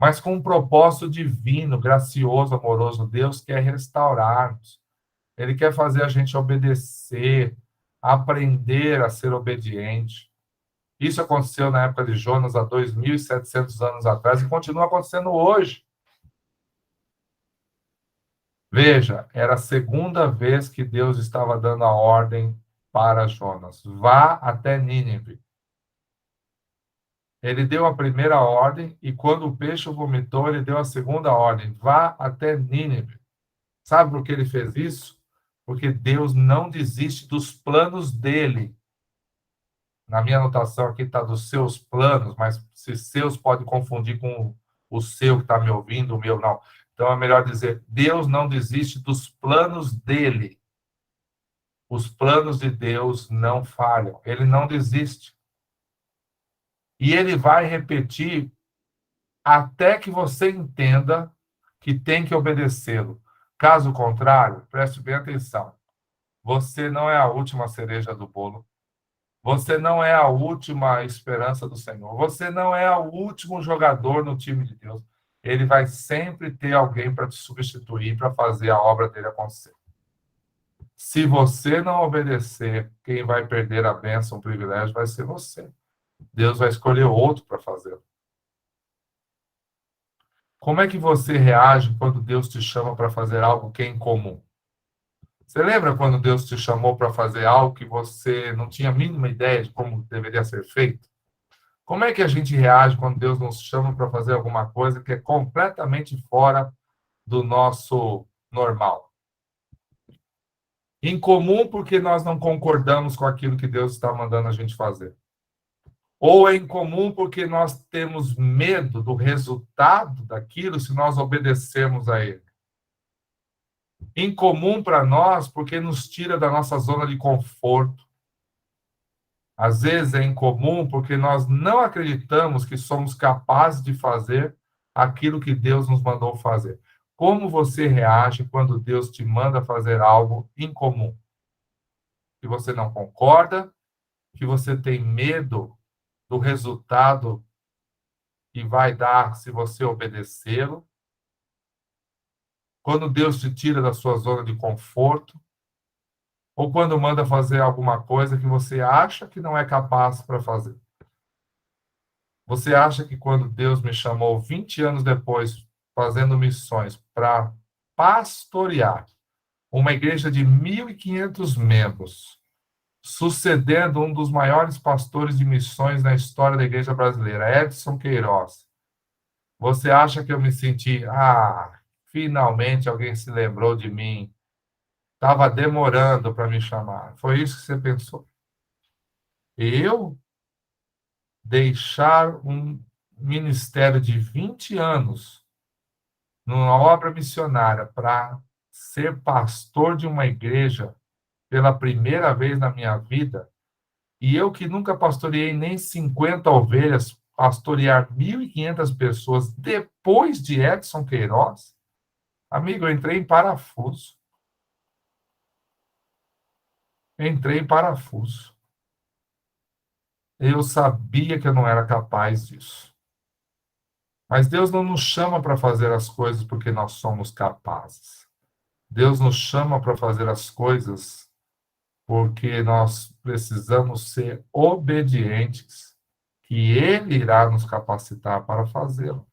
Mas com um propósito divino, gracioso, amoroso, Deus quer restaurar-nos. Ele quer fazer a gente obedecer, aprender a ser obediente. Isso aconteceu na época de Jonas, há 2.700 anos atrás, e continua acontecendo hoje. Veja, era a segunda vez que Deus estava dando a ordem para Jonas: vá até Nínive. Ele deu a primeira ordem, e quando o peixe vomitou, ele deu a segunda ordem: vá até Nínive. Sabe por que ele fez isso? Porque Deus não desiste dos planos dele. Na minha anotação aqui está dos seus planos, mas se seus pode confundir com o seu que está me ouvindo, o meu não. Então é melhor dizer: Deus não desiste dos planos dele. Os planos de Deus não falham. Ele não desiste. E ele vai repetir até que você entenda que tem que obedecê-lo. Caso contrário, preste bem atenção. Você não é a última cereja do bolo. Você não é a última esperança do Senhor. Você não é o último jogador no time de Deus. Ele vai sempre ter alguém para te substituir, para fazer a obra dele acontecer. Se você não obedecer, quem vai perder a bênção, o privilégio, vai ser você. Deus vai escolher outro para fazê-lo. Como é que você reage quando Deus te chama para fazer algo que é incomum? Você lembra quando Deus te chamou para fazer algo que você não tinha a mínima ideia de como deveria ser feito? Como é que a gente reage quando Deus nos chama para fazer alguma coisa que é completamente fora do nosso normal? Incomum porque nós não concordamos com aquilo que Deus está mandando a gente fazer. Ou é incomum porque nós temos medo do resultado daquilo se nós obedecermos a Ele. Incomum para nós porque nos tira da nossa zona de conforto. Às vezes é incomum porque nós não acreditamos que somos capazes de fazer aquilo que Deus nos mandou fazer. Como você reage quando Deus te manda fazer algo incomum? Que você não concorda, que você tem medo do resultado que vai dar se você obedecê-lo. Quando Deus te tira da sua zona de conforto, ou quando manda fazer alguma coisa que você acha que não é capaz para fazer. Você acha que quando Deus me chamou 20 anos depois, fazendo missões para pastorear uma igreja de 1.500 membros, sucedendo um dos maiores pastores de missões na história da igreja brasileira, Edson Queiroz, você acha que eu me senti, finalmente alguém se lembrou de mim, estava demorando para me chamar? Foi isso que você pensou? Eu deixar um ministério de 20 anos numa obra missionária para ser pastor de uma igreja pela primeira vez na minha vida, e eu que nunca pastoreei nem 50 ovelhas, pastorear 1.500 pessoas depois de Edson Queiroz? Amigo, eu entrei em parafuso. Entrei em parafuso. Eu sabia que eu não era capaz disso. Mas Deus não nos chama para fazer as coisas porque nós somos capazes. Deus nos chama para fazer as coisas porque nós precisamos ser obedientes, que Ele irá nos capacitar para fazê-lo.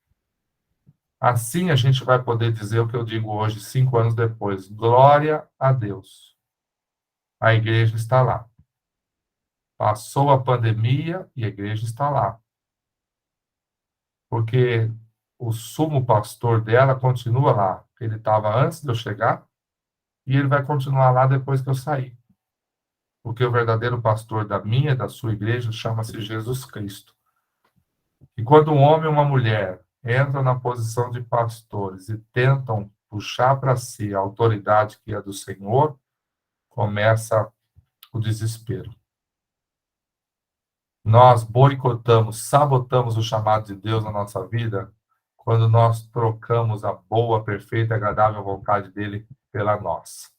Assim a gente vai poder dizer o que eu digo hoje, 5 anos depois: glória a Deus. A igreja está lá. Passou a pandemia e a igreja está lá. Porque o sumo pastor dela continua lá. Ele estava antes de eu chegar e ele vai continuar lá depois que eu sair. Porque o verdadeiro pastor da minha e da sua igreja chama-se Jesus Cristo. E quando um homem ou uma mulher entram na posição de pastores e tentam puxar para si a autoridade que é do Senhor, começa o desespero. Nós boicotamos, sabotamos o chamado de Deus na nossa vida quando nós trocamos a boa, perfeita e agradável vontade dele pela nossa.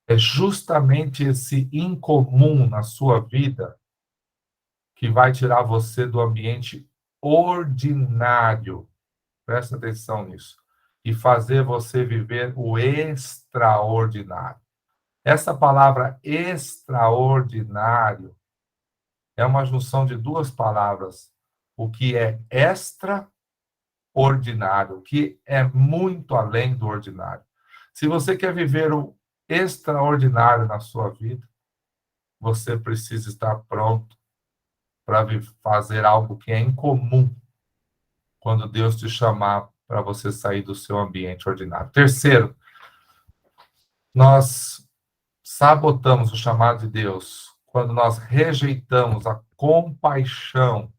É justamente esse incomum na sua vida que vai tirar você do ambiente ordinário, presta atenção nisso, e fazer você viver o extraordinário. Essa palavra extraordinário é uma junção de duas palavras, o que é extraordinário, o que é muito além do ordinário. Se você quer viver o extraordinário na sua vida, você precisa estar pronto para fazer algo que é incomum quando Deus te chamar para você sair do seu ambiente ordinário. Terceiro, nós sabotamos o chamado de Deus quando nós rejeitamos a compaixão,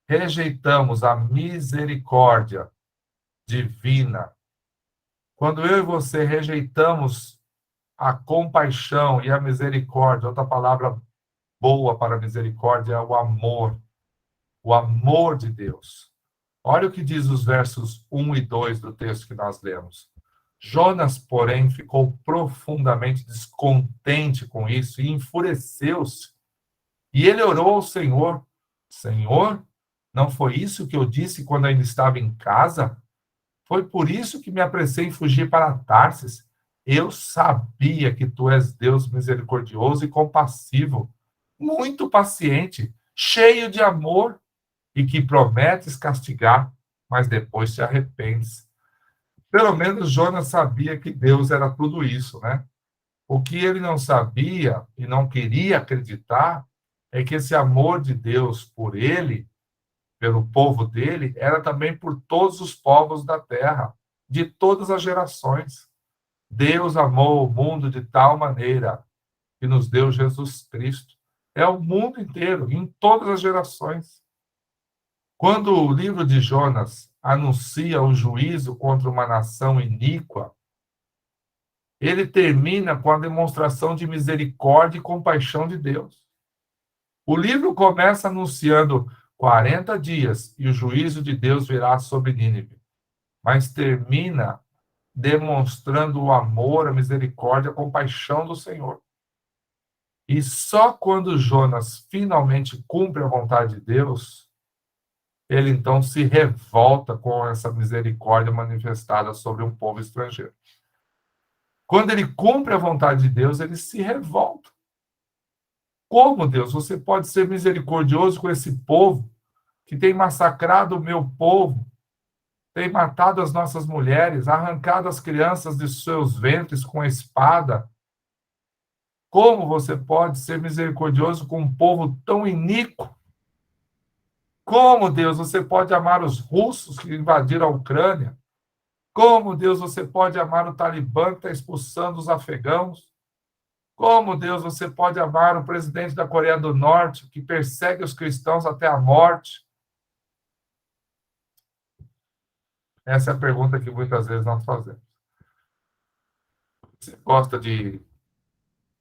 rejeitamos a misericórdia divina. Quando eu e você rejeitamos a compaixão e a misericórdia, outra palavra boa para misericórdia é o amor de Deus. Olha o que diz os versos 1 e 2 do texto que nós lemos. Jonas, porém, ficou profundamente descontente com isso e enfureceu-se. E ele orou ao Senhor: Senhor, não foi isso que eu disse quando ainda estava em casa? Foi por isso que me apressei em fugir para Tarsis. Eu sabia que tu és Deus misericordioso e compassivo, muito paciente, cheio de amor, e que prometes castigar, mas depois te arrependes. Pelo menos Jonas sabia que Deus era tudo isso, né? O que ele não sabia e não queria acreditar é que esse amor de Deus por ele, pelo povo dele, era também por todos os povos da terra, de todas as gerações. Deus amou o mundo de tal maneira que nos deu Jesus Cristo. É o mundo inteiro, em todas as gerações. Quando o livro de Jonas anuncia o juízo contra uma nação iníqua, ele termina com a demonstração de misericórdia e compaixão de Deus. O livro começa anunciando 40 dias e o juízo de Deus virá sobre Nínive, mas termina demonstrando o amor, a misericórdia, a compaixão do Senhor. E só quando Jonas finalmente cumpre a vontade de Deus, ele então se revolta com essa misericórdia manifestada sobre um povo estrangeiro. Quando ele cumpre a vontade de Deus, ele se revolta. Como, Deus, você pode ser misericordioso com esse povo que tem massacrado o meu povo, tem matado as nossas mulheres, arrancado as crianças de seus ventres com a espada? Como você pode ser misericordioso com um povo tão iníquo? Como, Deus, você pode amar os russos que invadiram a Ucrânia? Como, Deus, você pode amar o Talibã que está expulsando os afegãos? Como, Deus, você pode amar o presidente da Coreia do Norte que persegue os cristãos até a morte? Essa é a pergunta que muitas vezes nós fazemos. Você gosta de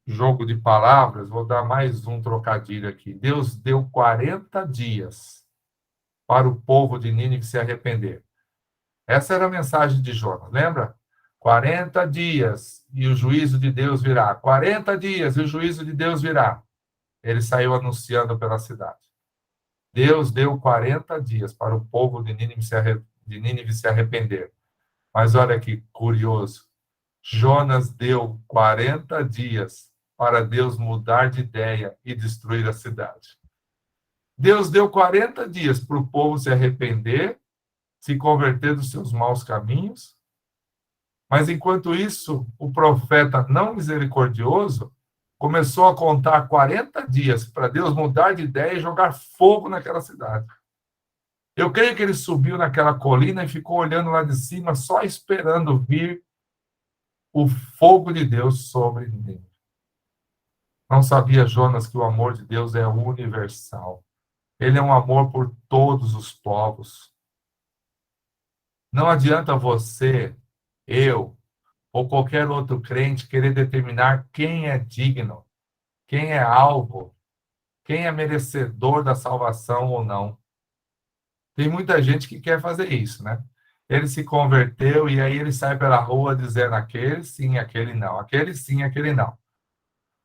jogo de palavras? Vou dar mais um trocadilho aqui. Deus deu 40 dias para o povo de Nínive se arrepender. Essa era a mensagem de Jonas, lembra? 40 dias e o juízo de Deus virá. 40 dias e o juízo de Deus virá. Ele saiu anunciando pela cidade. Deus deu 40 dias para o povo de Nínive se arrepender. Mas olha que curioso. Jonas deu 40 dias para Deus mudar de ideia e destruir a cidade. Deus deu 40 dias para o povo se arrepender, se converter dos seus maus caminhos. Mas, enquanto isso, o profeta não misericordioso começou a contar 40 dias para Deus mudar de ideia e jogar fogo naquela cidade. Eu creio que ele subiu naquela colina e ficou olhando lá de cima, só esperando vir o fogo de Deus sobre ele. Não sabia Jonas que o amor de Deus é universal. Ele é um amor por todos os povos. Não adianta você, eu ou qualquer outro crente querer determinar quem é digno, quem é alvo, quem é merecedor da salvação ou não. Tem muita gente que quer fazer isso, né? Ele se converteu e aí ele sai pela rua dizendo aquele sim, aquele não, aquele sim, aquele não.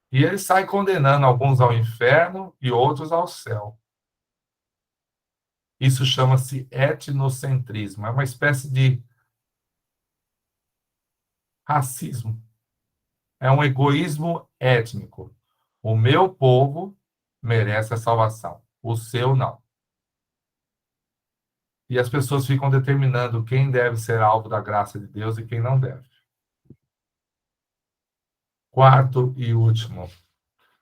E ele sai condenando alguns ao inferno e outros ao céu. Isso chama-se etnocentrismo, é uma espécie de racismo, é um egoísmo étnico. O meu povo merece a salvação, o seu não. E as pessoas ficam determinando quem deve ser alvo da graça de Deus e quem não deve. Quarto e último,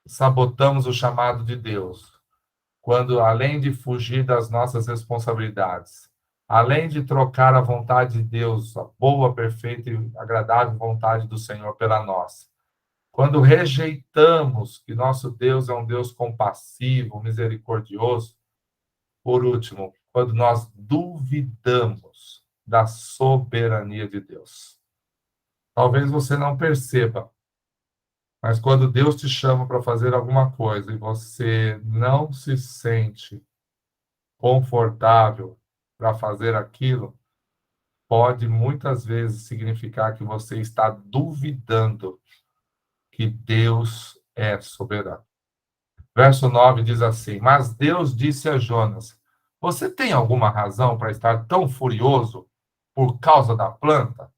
sabotamos o chamado de Deus, quando, além de fugir das nossas responsabilidades, além de trocar a vontade de Deus, a boa, perfeita e agradável vontade do Senhor pela nossa, quando rejeitamos que nosso Deus é um Deus compassivo, misericordioso, por último, quando nós duvidamos da soberania de Deus. Talvez você não perceba, mas quando Deus te chama para fazer alguma coisa e você não se sente confortável para fazer aquilo, pode muitas vezes significar que você está duvidando que Deus é soberano. Verso 9 diz assim: Mas Deus disse a Jonas: Você tem alguma razão para estar tão furioso por causa da planta?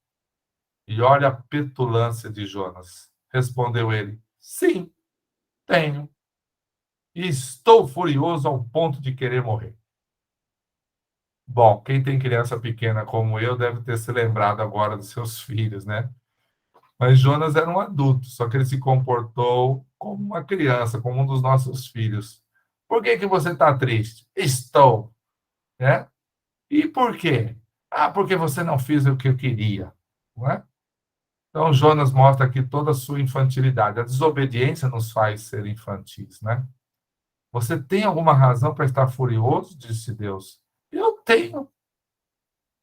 E olha a petulância de Jonas. Respondeu ele: Sim, tenho. E estou furioso ao ponto de querer morrer. Bom, quem tem criança pequena como eu deve ter se lembrado agora dos seus filhos, né? Mas Jonas era um adulto, só que ele se comportou como uma criança, como um dos nossos filhos. Por que que você está triste? Estou, né? E por quê? Ah, porque você não fez o que eu queria, não é? Então Jonas mostra aqui toda a sua infantilidade. A desobediência nos faz ser infantis, né? Você tem alguma razão para estar furioso? Disse Deus. Eu tenho.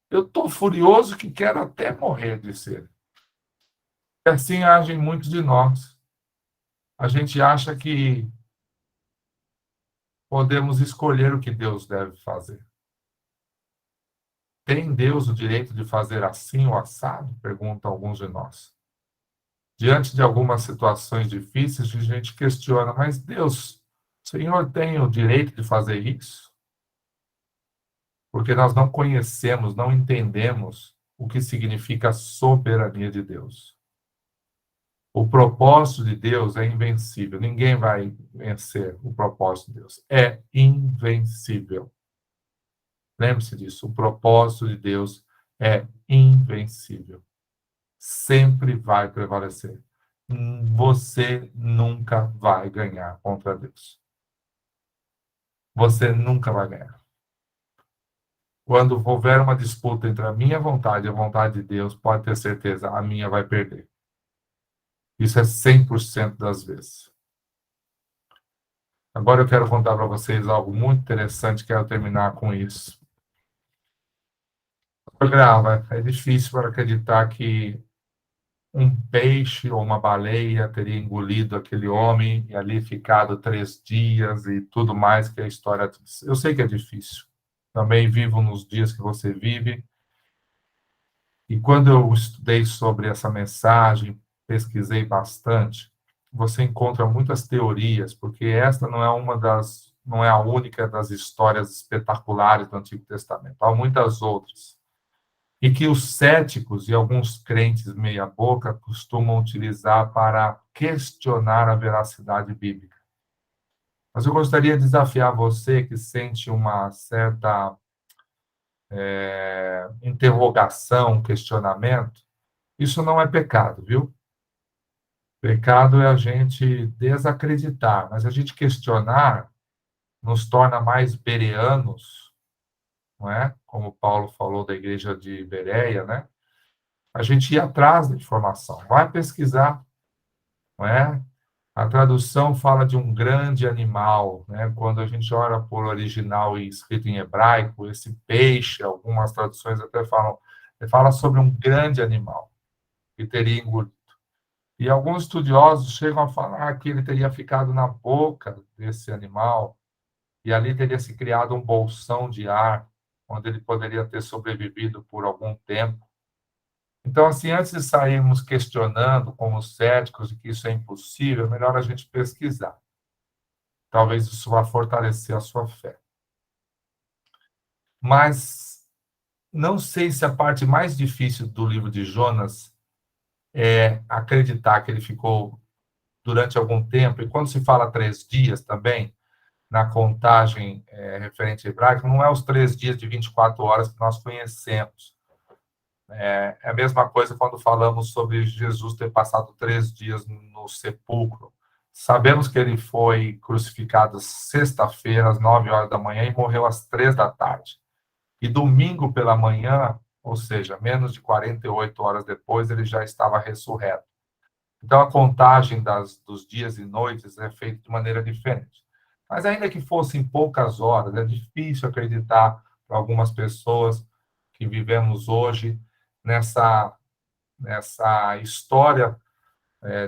Eu estou furioso que quero até morrer, disse ele. E assim agem muitos de nós. A gente acha que podemos escolher o que Deus deve fazer. Tem Deus o direito de fazer assim ou assado? Perguntam alguns de nós. Diante de algumas situações difíceis, a gente questiona, mas Deus, o Senhor tem o direito de fazer isso? Porque nós não conhecemos, não entendemos o que significa a soberania de Deus. O propósito de Deus é invencível. Ninguém vai vencer o propósito de Deus. É invencível. Lembre-se disso. O propósito de Deus é invencível. Sempre vai prevalecer. Você nunca vai ganhar contra Deus. Você nunca vai ganhar. Quando houver uma disputa entre a minha vontade e a vontade de Deus, pode ter certeza, a minha vai perder. Isso é 100% das vezes. Agora eu quero contar para vocês algo muito interessante, quero terminar com isso. Grava, é difícil para acreditar que um peixe ou uma baleia teria engolido aquele homem e ali ficado 3 dias e tudo mais que a história diz. Eu sei que é difícil. Também vivo nos dias que você vive. E quando eu estudei sobre essa mensagem, pesquisei bastante, você encontra muitas teorias, porque esta não é a única das histórias espetaculares do Antigo Testamento. Há muitas outras. E que os céticos e alguns crentes meia-boca costumam utilizar para questionar a veracidade bíblica. Mas eu gostaria de desafiar você que sente uma certa interrogação, questionamento. Isso não é pecado, viu? Pecado é a gente desacreditar, mas a gente questionar nos torna mais bereanos, não é? Como Paulo falou da igreja de Bereia, né? A gente ir atrás da informação, vai pesquisar, não é? A tradução fala de um grande animal, né? Quando a gente olha por original e escrito em hebraico, esse peixe, algumas traduções até falam, fala sobre um grande animal que teria engolido. E alguns estudiosos chegam a falar que ele teria ficado na boca desse animal e ali teria se criado um bolsão de ar, onde ele poderia ter sobrevivido por algum tempo. Então, assim, antes de sairmos questionando como céticos de que isso é impossível, é melhor a gente pesquisar. Talvez isso vá fortalecer a sua fé. Mas não sei se a parte mais difícil do livro de Jonas é acreditar que ele ficou durante algum tempo, e quando se fala 3 dias também, na contagem referente hebraica, não é os 3 dias de 24 horas que nós conhecemos. É a mesma coisa quando falamos sobre Jesus ter passado 3 dias no sepulcro. Sabemos que ele foi crucificado sexta-feira, às 9 horas da manhã, e morreu às 3 da tarde. E domingo pela manhã, ou seja, menos de 48 horas depois, ele já estava ressurreto. Então, a contagem dos dias e noites é feita de maneira diferente. Mas, ainda que fossem poucas horas, é difícil acreditar para algumas pessoas que vivemos hoje nessa história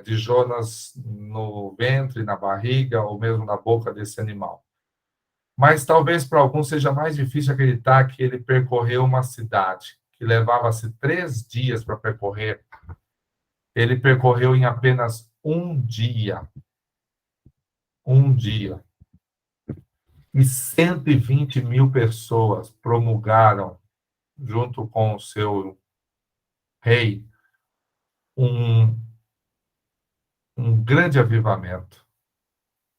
de Jonas no ventre, na barriga, ou mesmo na boca desse animal. Mas talvez para alguns seja mais difícil acreditar que ele percorreu uma cidade que levava-se 3 dias para percorrer. Ele percorreu em apenas um dia. Um dia. E 120 mil pessoas promulgaram, junto com o seu rei, um grande avivamento.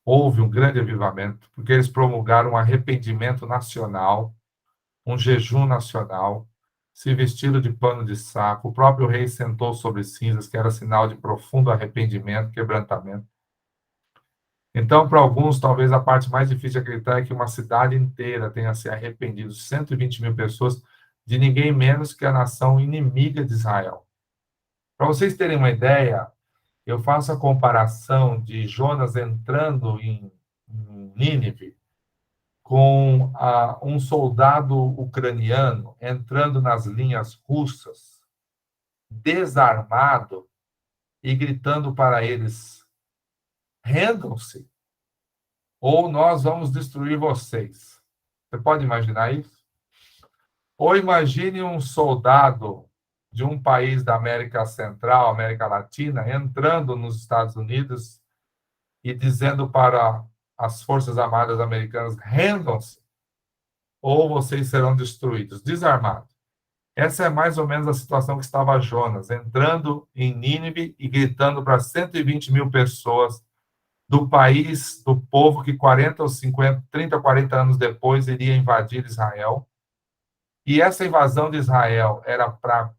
Houve um grande avivamento, porque eles promulgaram um arrependimento nacional, um jejum nacional, se vestiram de pano de saco. O próprio rei sentou sobre cinzas, que era sinal de profundo arrependimento, quebrantamento. Então, para alguns, talvez a parte mais difícil de acreditar é que uma cidade inteira tenha se arrependido, 120 mil pessoas, de ninguém menos que a nação inimiga de Israel. Para vocês terem uma ideia, eu faço a comparação de Jonas entrando em Nínive com um soldado ucraniano entrando nas linhas russas, desarmado, e gritando para eles: rendam-se, ou nós vamos destruir vocês. Você pode imaginar isso? Ou imagine um soldado de um país da América Central, América Latina, entrando nos Estados Unidos e dizendo para as Forças Armadas americanas: rendam-se, ou vocês serão destruídos, desarmados. Essa é mais ou menos a situação que estava Jonas, entrando em Nínive e gritando para 120 mil pessoas do país, do povo que 40 ou 50, 30, 40 anos depois iria invadir Israel. E essa invasão de Israel era para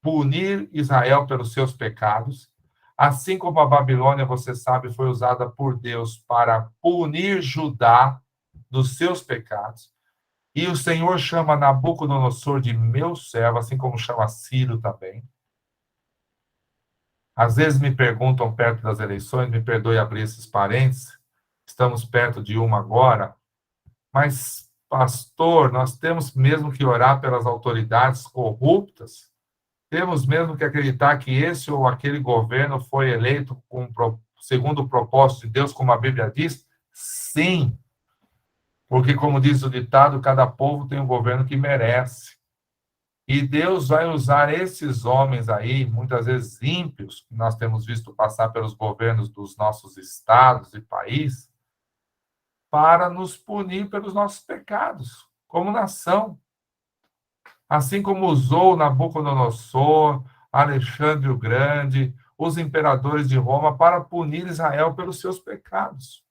punir Israel pelos seus pecados, assim como a Babilônia, você sabe, foi usada por Deus para punir Judá dos seus pecados. E o Senhor chama Nabucodonosor de meu servo, assim como chama Ciro também. Às vezes me perguntam perto das eleições, me perdoe abrir esses parênteses, estamos perto de uma agora, mas, pastor, nós temos mesmo que orar pelas autoridades corruptas? Temos mesmo que acreditar que esse ou aquele governo foi eleito segundo o propósito de Deus, como a Bíblia diz? Sim. Porque, como diz o ditado, cada povo tem um governo que merece. E Deus vai usar esses homens aí, muitas vezes ímpios, que nós temos visto passar pelos governos dos nossos estados e países, para nos punir pelos nossos pecados, como nação. Assim como usou Nabucodonosor, Alexandre o Grande, os imperadores de Roma, para punir Israel pelos seus pecados.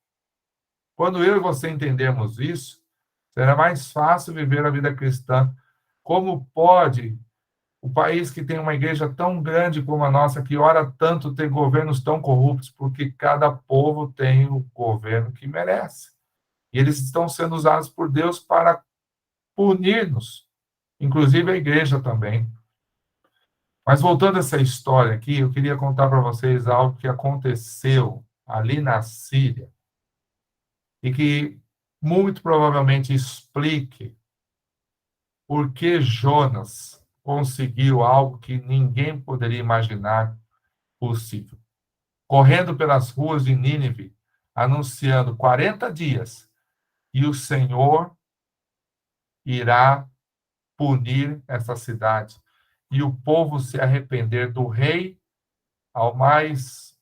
Quando eu e você entendemos isso, será mais fácil viver a vida cristã. Como pode o país que tem uma igreja tão grande como a nossa, que ora tanto, ter governos tão corruptos? Porque cada povo tem o governo que merece. E eles estão sendo usados por Deus para punir-nos, inclusive a igreja também. Mas voltando a essa história aqui, eu queria contar para vocês algo que aconteceu ali na Síria e que muito provavelmente explique por que Jonas conseguiu algo que ninguém poderia imaginar possível. Correndo pelas ruas de Nínive, anunciando 40 dias, e o Senhor irá punir essa cidade. E o povo se arrepender do rei ao mais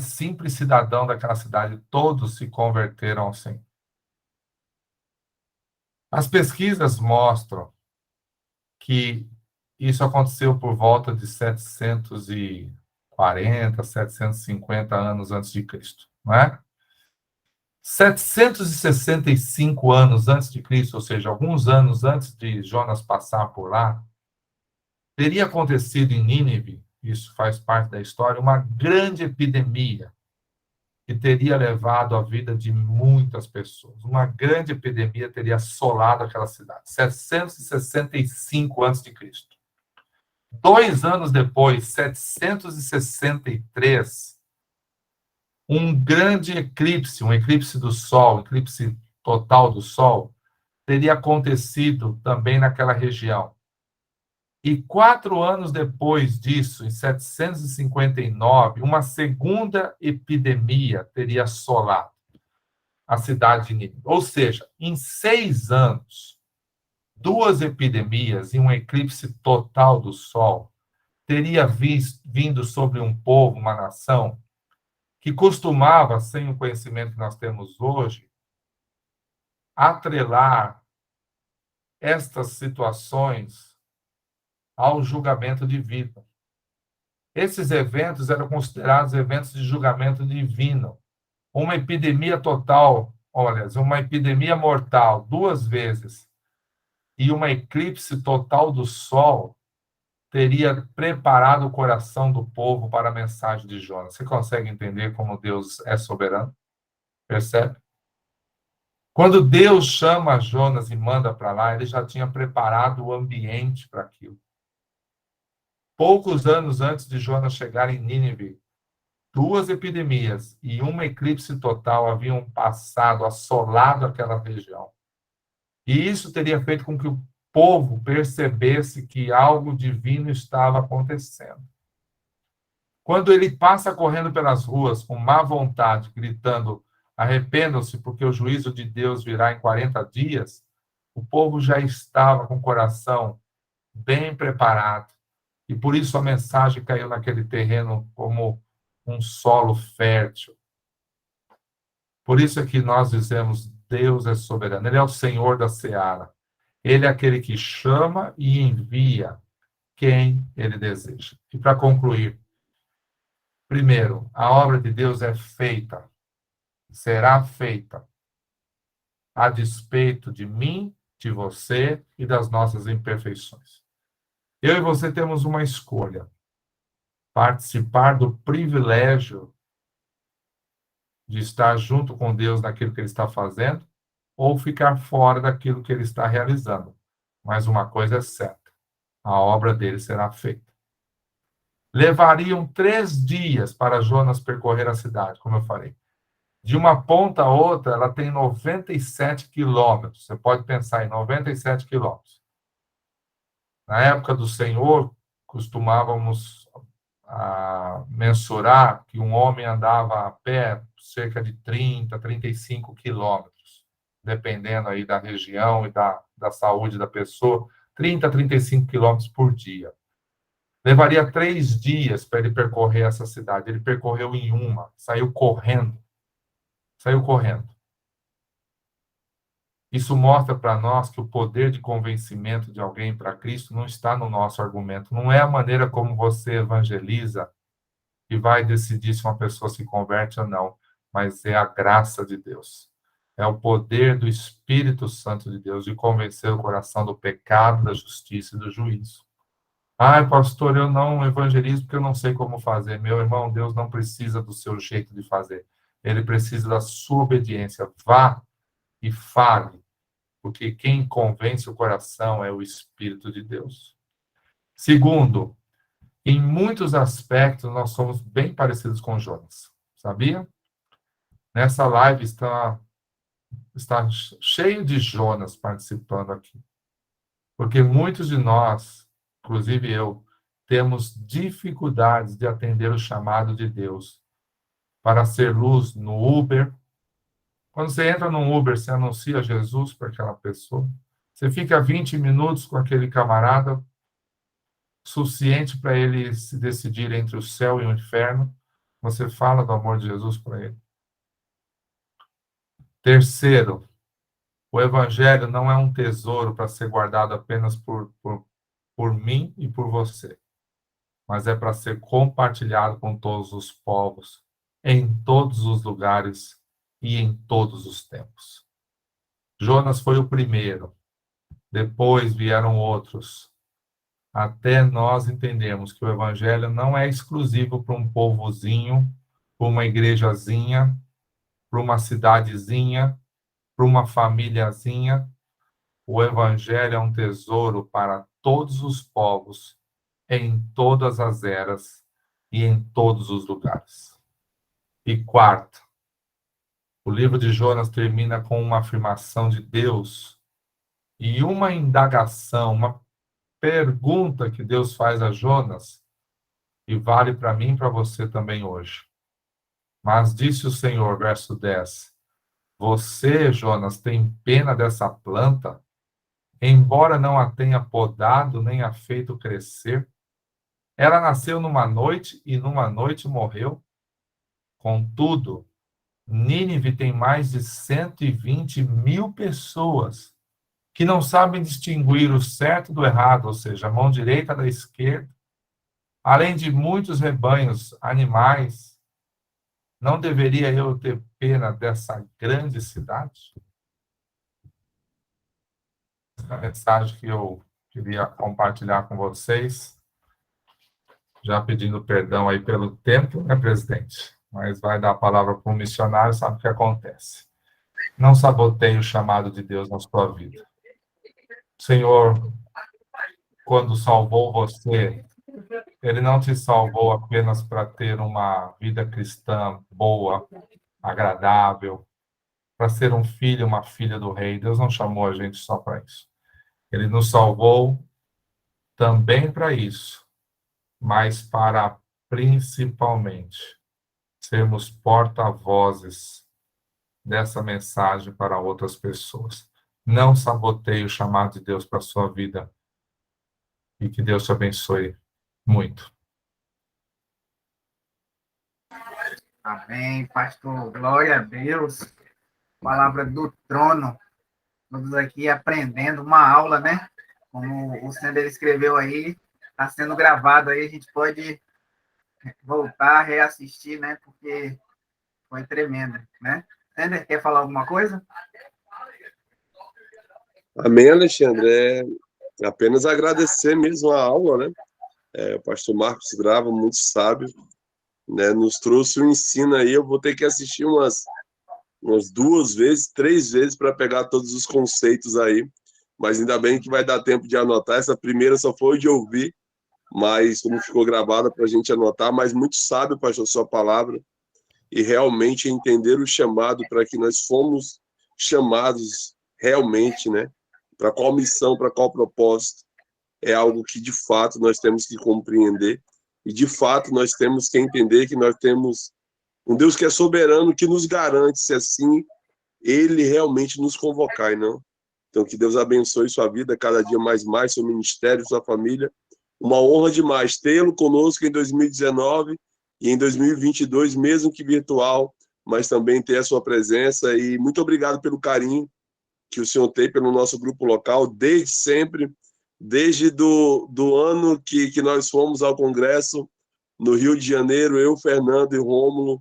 simples cidadão daquela cidade. Todos se converteram ao Senhor. As pesquisas mostram que isso aconteceu por volta de 740, 750 anos antes de Cristo, não é? 765 anos antes de Cristo, ou seja, alguns anos antes de Jonas passar por lá, teria acontecido em Nínive, isso faz parte da história, uma grande epidemia que teria levado a vida de muitas pessoas. Uma grande epidemia teria assolado aquela cidade. 765 a.C. 2 anos depois, 763, um grande eclipse, um eclipse do Sol, eclipse total do Sol, teria acontecido também naquela região. E 4 anos depois disso, em 759, uma segunda epidemia teria assolado a cidade de Nínive. Ou seja, em 6 anos, 2 epidemias e um eclipse total do Sol teria vindo sobre um povo, uma nação, que costumava, sem o conhecimento que nós temos hoje, atrelar estas situações ao julgamento divino. Esses eventos eram considerados eventos de julgamento divino. Uma epidemia total, olha, uma epidemia mortal 2 vezes e uma eclipse total do Sol teria preparado o coração do povo para a mensagem de Jonas. Você consegue entender como Deus é soberano? Percebe? Quando Deus chama Jonas e manda para lá, ele já tinha preparado o ambiente para aquilo. Poucos anos antes de Jonas chegar em Nínive, 2 epidemias e uma eclipse total haviam passado, assolado aquela região. E isso teria feito com que o povo percebesse que algo divino estava acontecendo. Quando ele passa correndo pelas ruas com má vontade, gritando: arrependam-se, porque o juízo de Deus virá em 40 dias, o povo já estava com o coração bem preparado. E por isso a mensagem caiu naquele terreno como um solo fértil. Por isso é que nós dizemos: Deus é soberano, Ele é o Senhor da seara. Ele é aquele que chama e envia quem Ele deseja. E para concluir, primeiro, a obra de Deus é feita, será feita, a despeito de mim, de você e das nossas imperfeições. Eu e você temos uma escolha: participar do privilégio de estar junto com Deus naquilo que Ele está fazendo, ou ficar fora daquilo que Ele está realizando. Mas uma coisa é certa: a obra dele será feita. Levariam 3 dias para Jonas percorrer a cidade, como eu falei. De uma ponta a outra, ela tem 97 quilômetros. Você pode pensar em 97 quilômetros. Na época do Senhor, costumávamos mensurar que um homem andava a pé cerca de 30, 35 quilômetros, dependendo aí da região e da saúde da pessoa, 30 a 35 quilômetros por dia. Levaria 3 dias para ele percorrer essa cidade. Ele percorreu em uma, saiu correndo. Saiu correndo. Isso mostra para nós que o poder de convencimento de alguém para Cristo não está no nosso argumento. Não é a maneira como você evangeliza que vai decidir se uma pessoa se converte ou não, mas é a graça de Deus. É o poder do Espírito Santo de Deus de convencer o coração do pecado, da justiça e do juízo. Ai, pastor, eu não evangelizo porque eu não sei como fazer. Meu irmão, Deus não precisa do seu jeito de fazer. Ele precisa da sua obediência. Vá e fale, porque quem convence o coração é o Espírito de Deus. Segundo, em muitos aspectos nós somos bem parecidos com Jonas, sabia? Nessa live está cheio de Jonas participando aqui. Porque muitos de nós, inclusive eu, temos dificuldades de atender o chamado de Deus para ser luz no Uber. Quando você entra no Uber, você anuncia Jesus para aquela pessoa. Você fica 20 minutos com aquele camarada, suficiente para ele se decidir entre o céu e o inferno. Você fala do amor de Jesus para ele. Terceiro, o evangelho não é um tesouro para ser guardado apenas por mim e por você, mas é para ser compartilhado com todos os povos, em todos os lugares e em todos os tempos. Jonas foi o primeiro, depois vieram outros, até nós entendermos que o evangelho não é exclusivo para um povozinho, para uma igrejazinha, para uma cidadezinha, para uma famíliazinha. O evangelho é um tesouro para todos os povos, em todas as eras e em todos os lugares. E quarto, o livro de Jonas termina com uma afirmação de Deus e uma indagação, uma pergunta que Deus faz a Jonas, e vale para mim e para você também hoje. Mas disse o Senhor, verso 10, você, Jonas, tem pena dessa planta, embora não a tenha podado nem a feito crescer? Ela nasceu numa noite e numa noite morreu. Contudo, Nínive tem mais de 120 mil pessoas que não sabem distinguir o certo do errado, ou seja, a mão direita da esquerda, além de muitos rebanhos, animais. Não deveria eu ter pena dessa grande cidade? Essa mensagem que eu queria compartilhar com vocês, já pedindo perdão aí pelo tempo, né, presidente? Mas vai dar a palavra para um missionário, sabe o que acontece. Não saboteie o chamado de Deus na sua vida. O Senhor, quando salvou você, Ele não te salvou apenas para ter uma vida cristã boa, agradável, para ser um filho, uma filha do rei. Deus não chamou a gente só para isso. Ele nos salvou também para isso, mas para principalmente sermos porta-vozes dessa mensagem para outras pessoas. Não saboteie o chamado de Deus para a sua vida. E que Deus te abençoe muito. Amém, pastor. Glória a Deus. Palavra do trono. Todos aqui aprendendo uma aula, né? Como o Sender escreveu aí, está sendo gravado aí, a gente pode voltar, reassistir, né? Porque foi tremendo, né? Sender, quer falar alguma coisa? Amém, Alexandre. É apenas agradecer mesmo a aula, né? O pastor Marcos Grava, muito sábio, né? Nos trouxe um ensino aí. Eu vou ter que assistir umas 2 vezes, 3 vezes para pegar todos os conceitos aí. Mas ainda bem que vai dar tempo de anotar. Essa primeira só foi de ouvir, mas como ficou gravada para a gente anotar. Mas muito sábio, pastor, sua palavra. E realmente entender o chamado para que nós fomos chamados realmente, né? Para qual missão, para qual propósito, é algo que, de fato, nós temos que compreender. E, de fato, nós temos que entender que nós temos um Deus que é soberano, que nos garante, se assim, Ele realmente nos convocar, e não. Então, que Deus abençoe sua vida, cada dia mais, seu ministério, sua família. Uma honra demais tê-lo conosco em 2019 e em 2022, mesmo que virtual, mas também ter a sua presença. E muito obrigado pelo carinho que o senhor tem pelo nosso grupo local, desde sempre, desde do ano que nós fomos ao Congresso no Rio de Janeiro, eu, Fernando e Rômulo,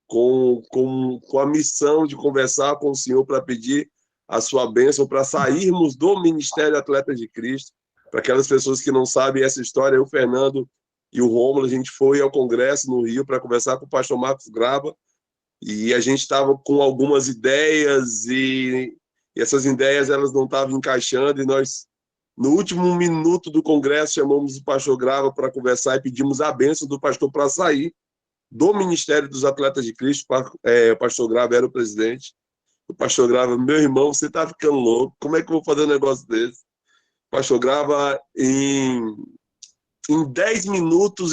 com a missão de conversar com o senhor para pedir a sua bênção, para sairmos do Ministério Atletas de Cristo. Para aquelas pessoas que não sabem essa história, eu, Fernando e o Rômulo, a gente foi ao Congresso no Rio para conversar com o pastor Marcos Grava, e a gente estava com algumas ideias e essas ideias elas não estavam encaixando, e nós No último minuto do congresso, chamamos o pastor Grava para conversar e pedimos a bênção do pastor para sair do Ministério dos Atletas de Cristo. O pastor Grava era o presidente. O pastor Grava, meu irmão, você tá ficando louco, como é que eu vou fazer um negócio desse? O pastor Grava, em 10 minutos,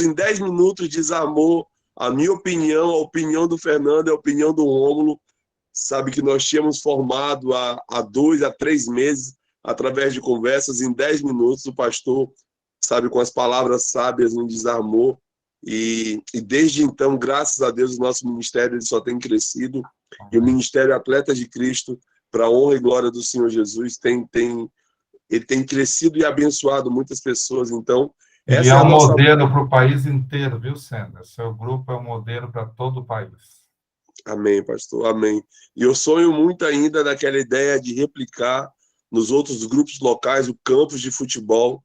desarmou a minha opinião, a opinião do Fernando, a opinião do Rômulo. Sabe que nós tínhamos formado há 2 a 3 meses, através de conversas, em 10 minutos, o pastor, sabe, com as palavras sábias, nos desarmou. E desde então, graças a Deus, o nosso ministério ele só tem crescido. E o Ministério Atletas de Cristo, para a honra e glória do Senhor Jesus, ele tem crescido e abençoado muitas pessoas. Então, E é um modelo para o país inteiro, viu, Sandra? Seu grupo é um modelo para todo o país. Amém, pastor, amém. E eu sonho muito ainda naquela ideia de replicar nos outros grupos locais o campus de futebol,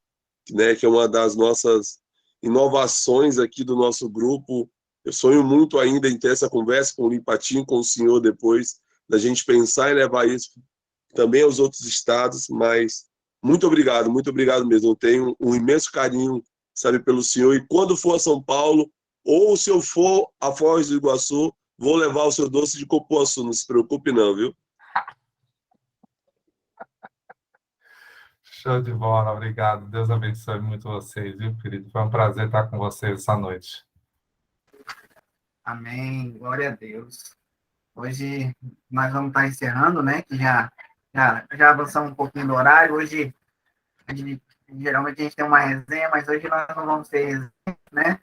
né, que é uma das nossas inovações aqui do nosso grupo. Eu sonho muito ainda em ter essa conversa com o Limpatinho, com o senhor, depois da gente pensar em levar isso também aos outros estados, mas muito obrigado mesmo. Eu tenho um imenso carinho, sabe, pelo senhor, e quando for a São Paulo, ou se eu for a Foz do Iguaçu, vou levar o seu doce de cupuaçu, não se preocupe não, viu? Show de bola, obrigado. Deus abençoe muito vocês, viu, querido? Foi um prazer estar com vocês essa noite. Amém, glória a Deus. Hoje nós vamos estar encerrando, né? Que já avançamos um pouquinho do horário. Hoje, geralmente a gente tem uma resenha, mas hoje nós não vamos ter resenha, né?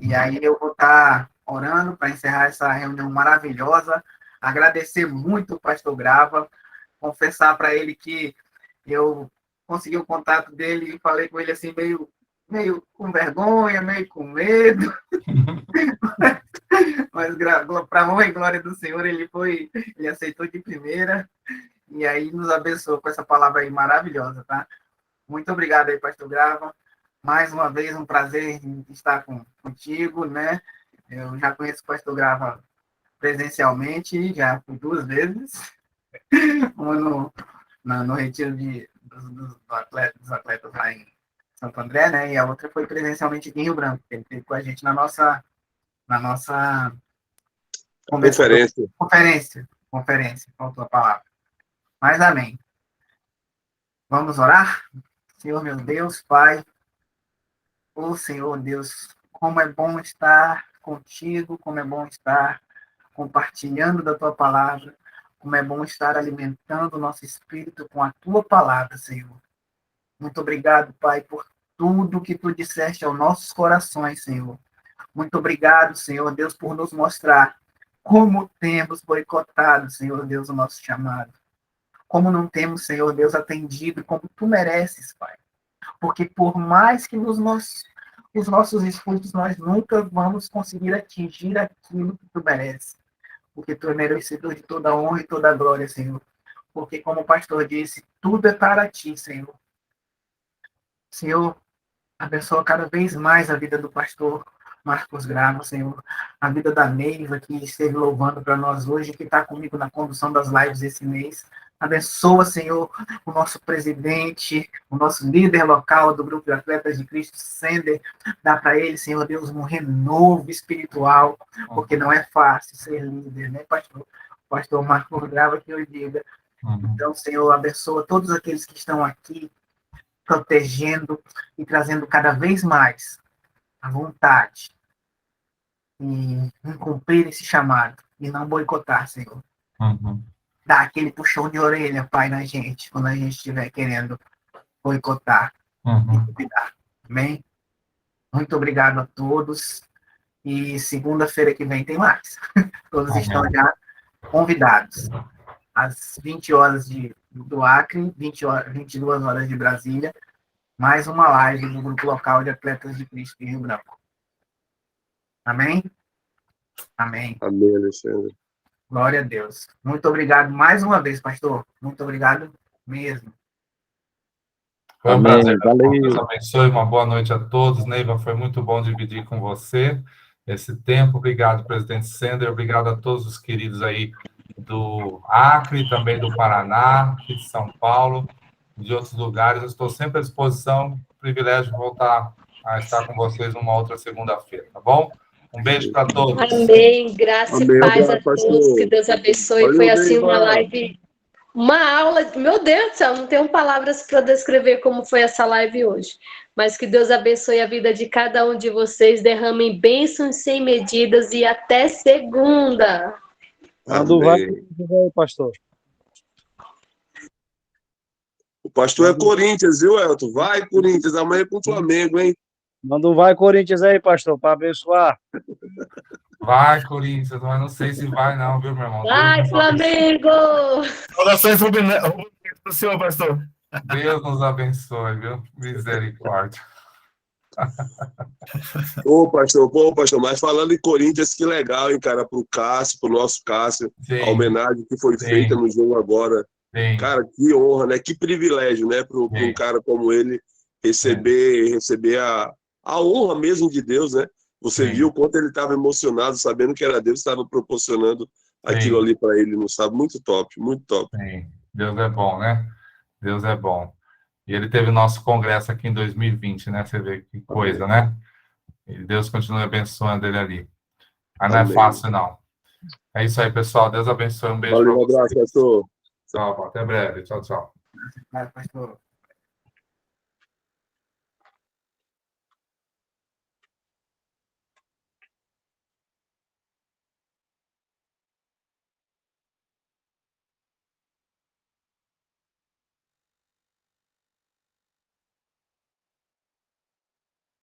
E aí eu vou estar orando para encerrar essa reunião maravilhosa. Agradecer muito o pastor Grava, confessar para ele que eu consegui o contato dele e falei com ele assim, meio com vergonha, meio com medo. Mas para a honra e glória do Senhor, ele aceitou de primeira e aí nos abençoou com essa palavra aí maravilhosa, tá? Muito obrigado aí, pastor Grava. Mais uma vez, um prazer estar contigo, né? Eu já conheço o pastor Grava presencialmente, já fui 2 vezes. Uma no retiro dos atletas lá em Santo André, né? E a outra foi presencialmente aqui em Rio Branco. Ele esteve com a gente na nossa conferência, faltou a palavra. Mas amém. Vamos orar? Senhor, meu Deus, Pai, Senhor Deus, como é bom estar contigo, como é bom estar compartilhando da tua palavra, como é bom estar alimentando o nosso espírito com a tua palavra, Senhor. Muito obrigado, Pai, por tudo que tu disseste aos nossos corações, Senhor. Muito obrigado, Senhor Deus, por nos mostrar como temos boicotado, Senhor Deus, o nosso chamado. Como não temos, Senhor Deus, atendido como tu mereces, Pai. Porque por mais que os nossos esforços, nós nunca vamos conseguir atingir aquilo que tu mereces. Porque tu é merecedor de toda honra e toda glória, Senhor. Porque, como o pastor disse, tudo é para ti, Senhor. Senhor, abençoa cada vez mais a vida do pastor Marcos Grava, Senhor. A vida da Neiva, que esteve louvando para nós hoje, que está comigo na condução das lives esse mês. Abençoa, Senhor, o nosso presidente, o nosso líder local do Grupo de Atletas de Cristo, Sender. Dá para ele, Senhor Deus, um renovo espiritual, porque não é fácil ser líder, né, pastor? O pastor Marcos Grava que eu diga. Então, Senhor, abençoa todos aqueles que estão aqui, protegendo e trazendo cada vez mais a vontade em cumprir esse chamado e não boicotar, Senhor. Dá aquele puxão de orelha, Pai, na gente, quando a gente estiver querendo boicotar e cuidar. Amém? Muito obrigado a todos. E segunda-feira que vem tem mais. Todos estão já convidados. Às 20 horas do Acre, 22 horas de Brasília, mais uma live do Grupo Local de Atletas de Cristo em Rio Branco. Amém? Amém. Amém, Alexandre. Glória a Deus. Muito obrigado mais uma vez, pastor. Muito obrigado mesmo. Foi um prazer. Deus abençoe. Uma boa noite a todos. Neiva, foi muito bom dividir com você esse tempo. Obrigado, presidente Sender. Obrigado a todos os queridos aí do Acre, também do Paraná, aqui de São Paulo. de outros lugares. Eu estou sempre à disposição. Privilégio de voltar a estar com vocês numa outra segunda-feira, tá bom? Um beijo para todos. Amém. Graça Amém. e paz a Abraço, todos. pastor. Que Deus abençoe. Valeu, Foi assim uma Neiva. live, uma aula. Meu Deus do céu, não tenho palavras para descrever como foi essa live hoje. Mas que Deus abençoe a vida de cada um de vocês, derramem bênçãos sem medidas e até segunda. Quando vai, Amém. pastor? O pastor é Corinthians, viu, Elton? Vai, Corinthians, amanhã é com o Flamengo, hein? Manda um vai, Corinthians aí, pastor, para abençoar. Vai, Corinthians, mas não sei se vai não, viu, meu irmão? Vai, Flamengo! Orações do senhor, pastor. Deus nos abençoe, viu? Misericórdia. Pô, pastor, mas falando em Corinthians, que legal, hein, cara, pro Cássio, pro nosso Cássio, Sim, a homenagem que foi sim. feita no jogo agora. sim, Cara, que honra, né? Que privilégio, né, para um Sim. cara como ele receber a honra mesmo de Deus, né? Você Sim. viu o quanto ele estava emocionado, sabendo que era Deus que estava proporcionando aquilo Sim. ali para ele, não sabe? Muito top, muito top. sim. Deus é bom, né? Deus é bom. E ele teve o nosso congresso aqui em 2020, né? Você vê que coisa, né? E Deus continua abençoando ele ali. Mas não é Amém. fácil, não. É isso aí, pessoal. Deus abençoe. Um beijo Valeu, para um abraço, vocês. pastor. Tchau, até breve. Tchau, tchau. Vai, pastor.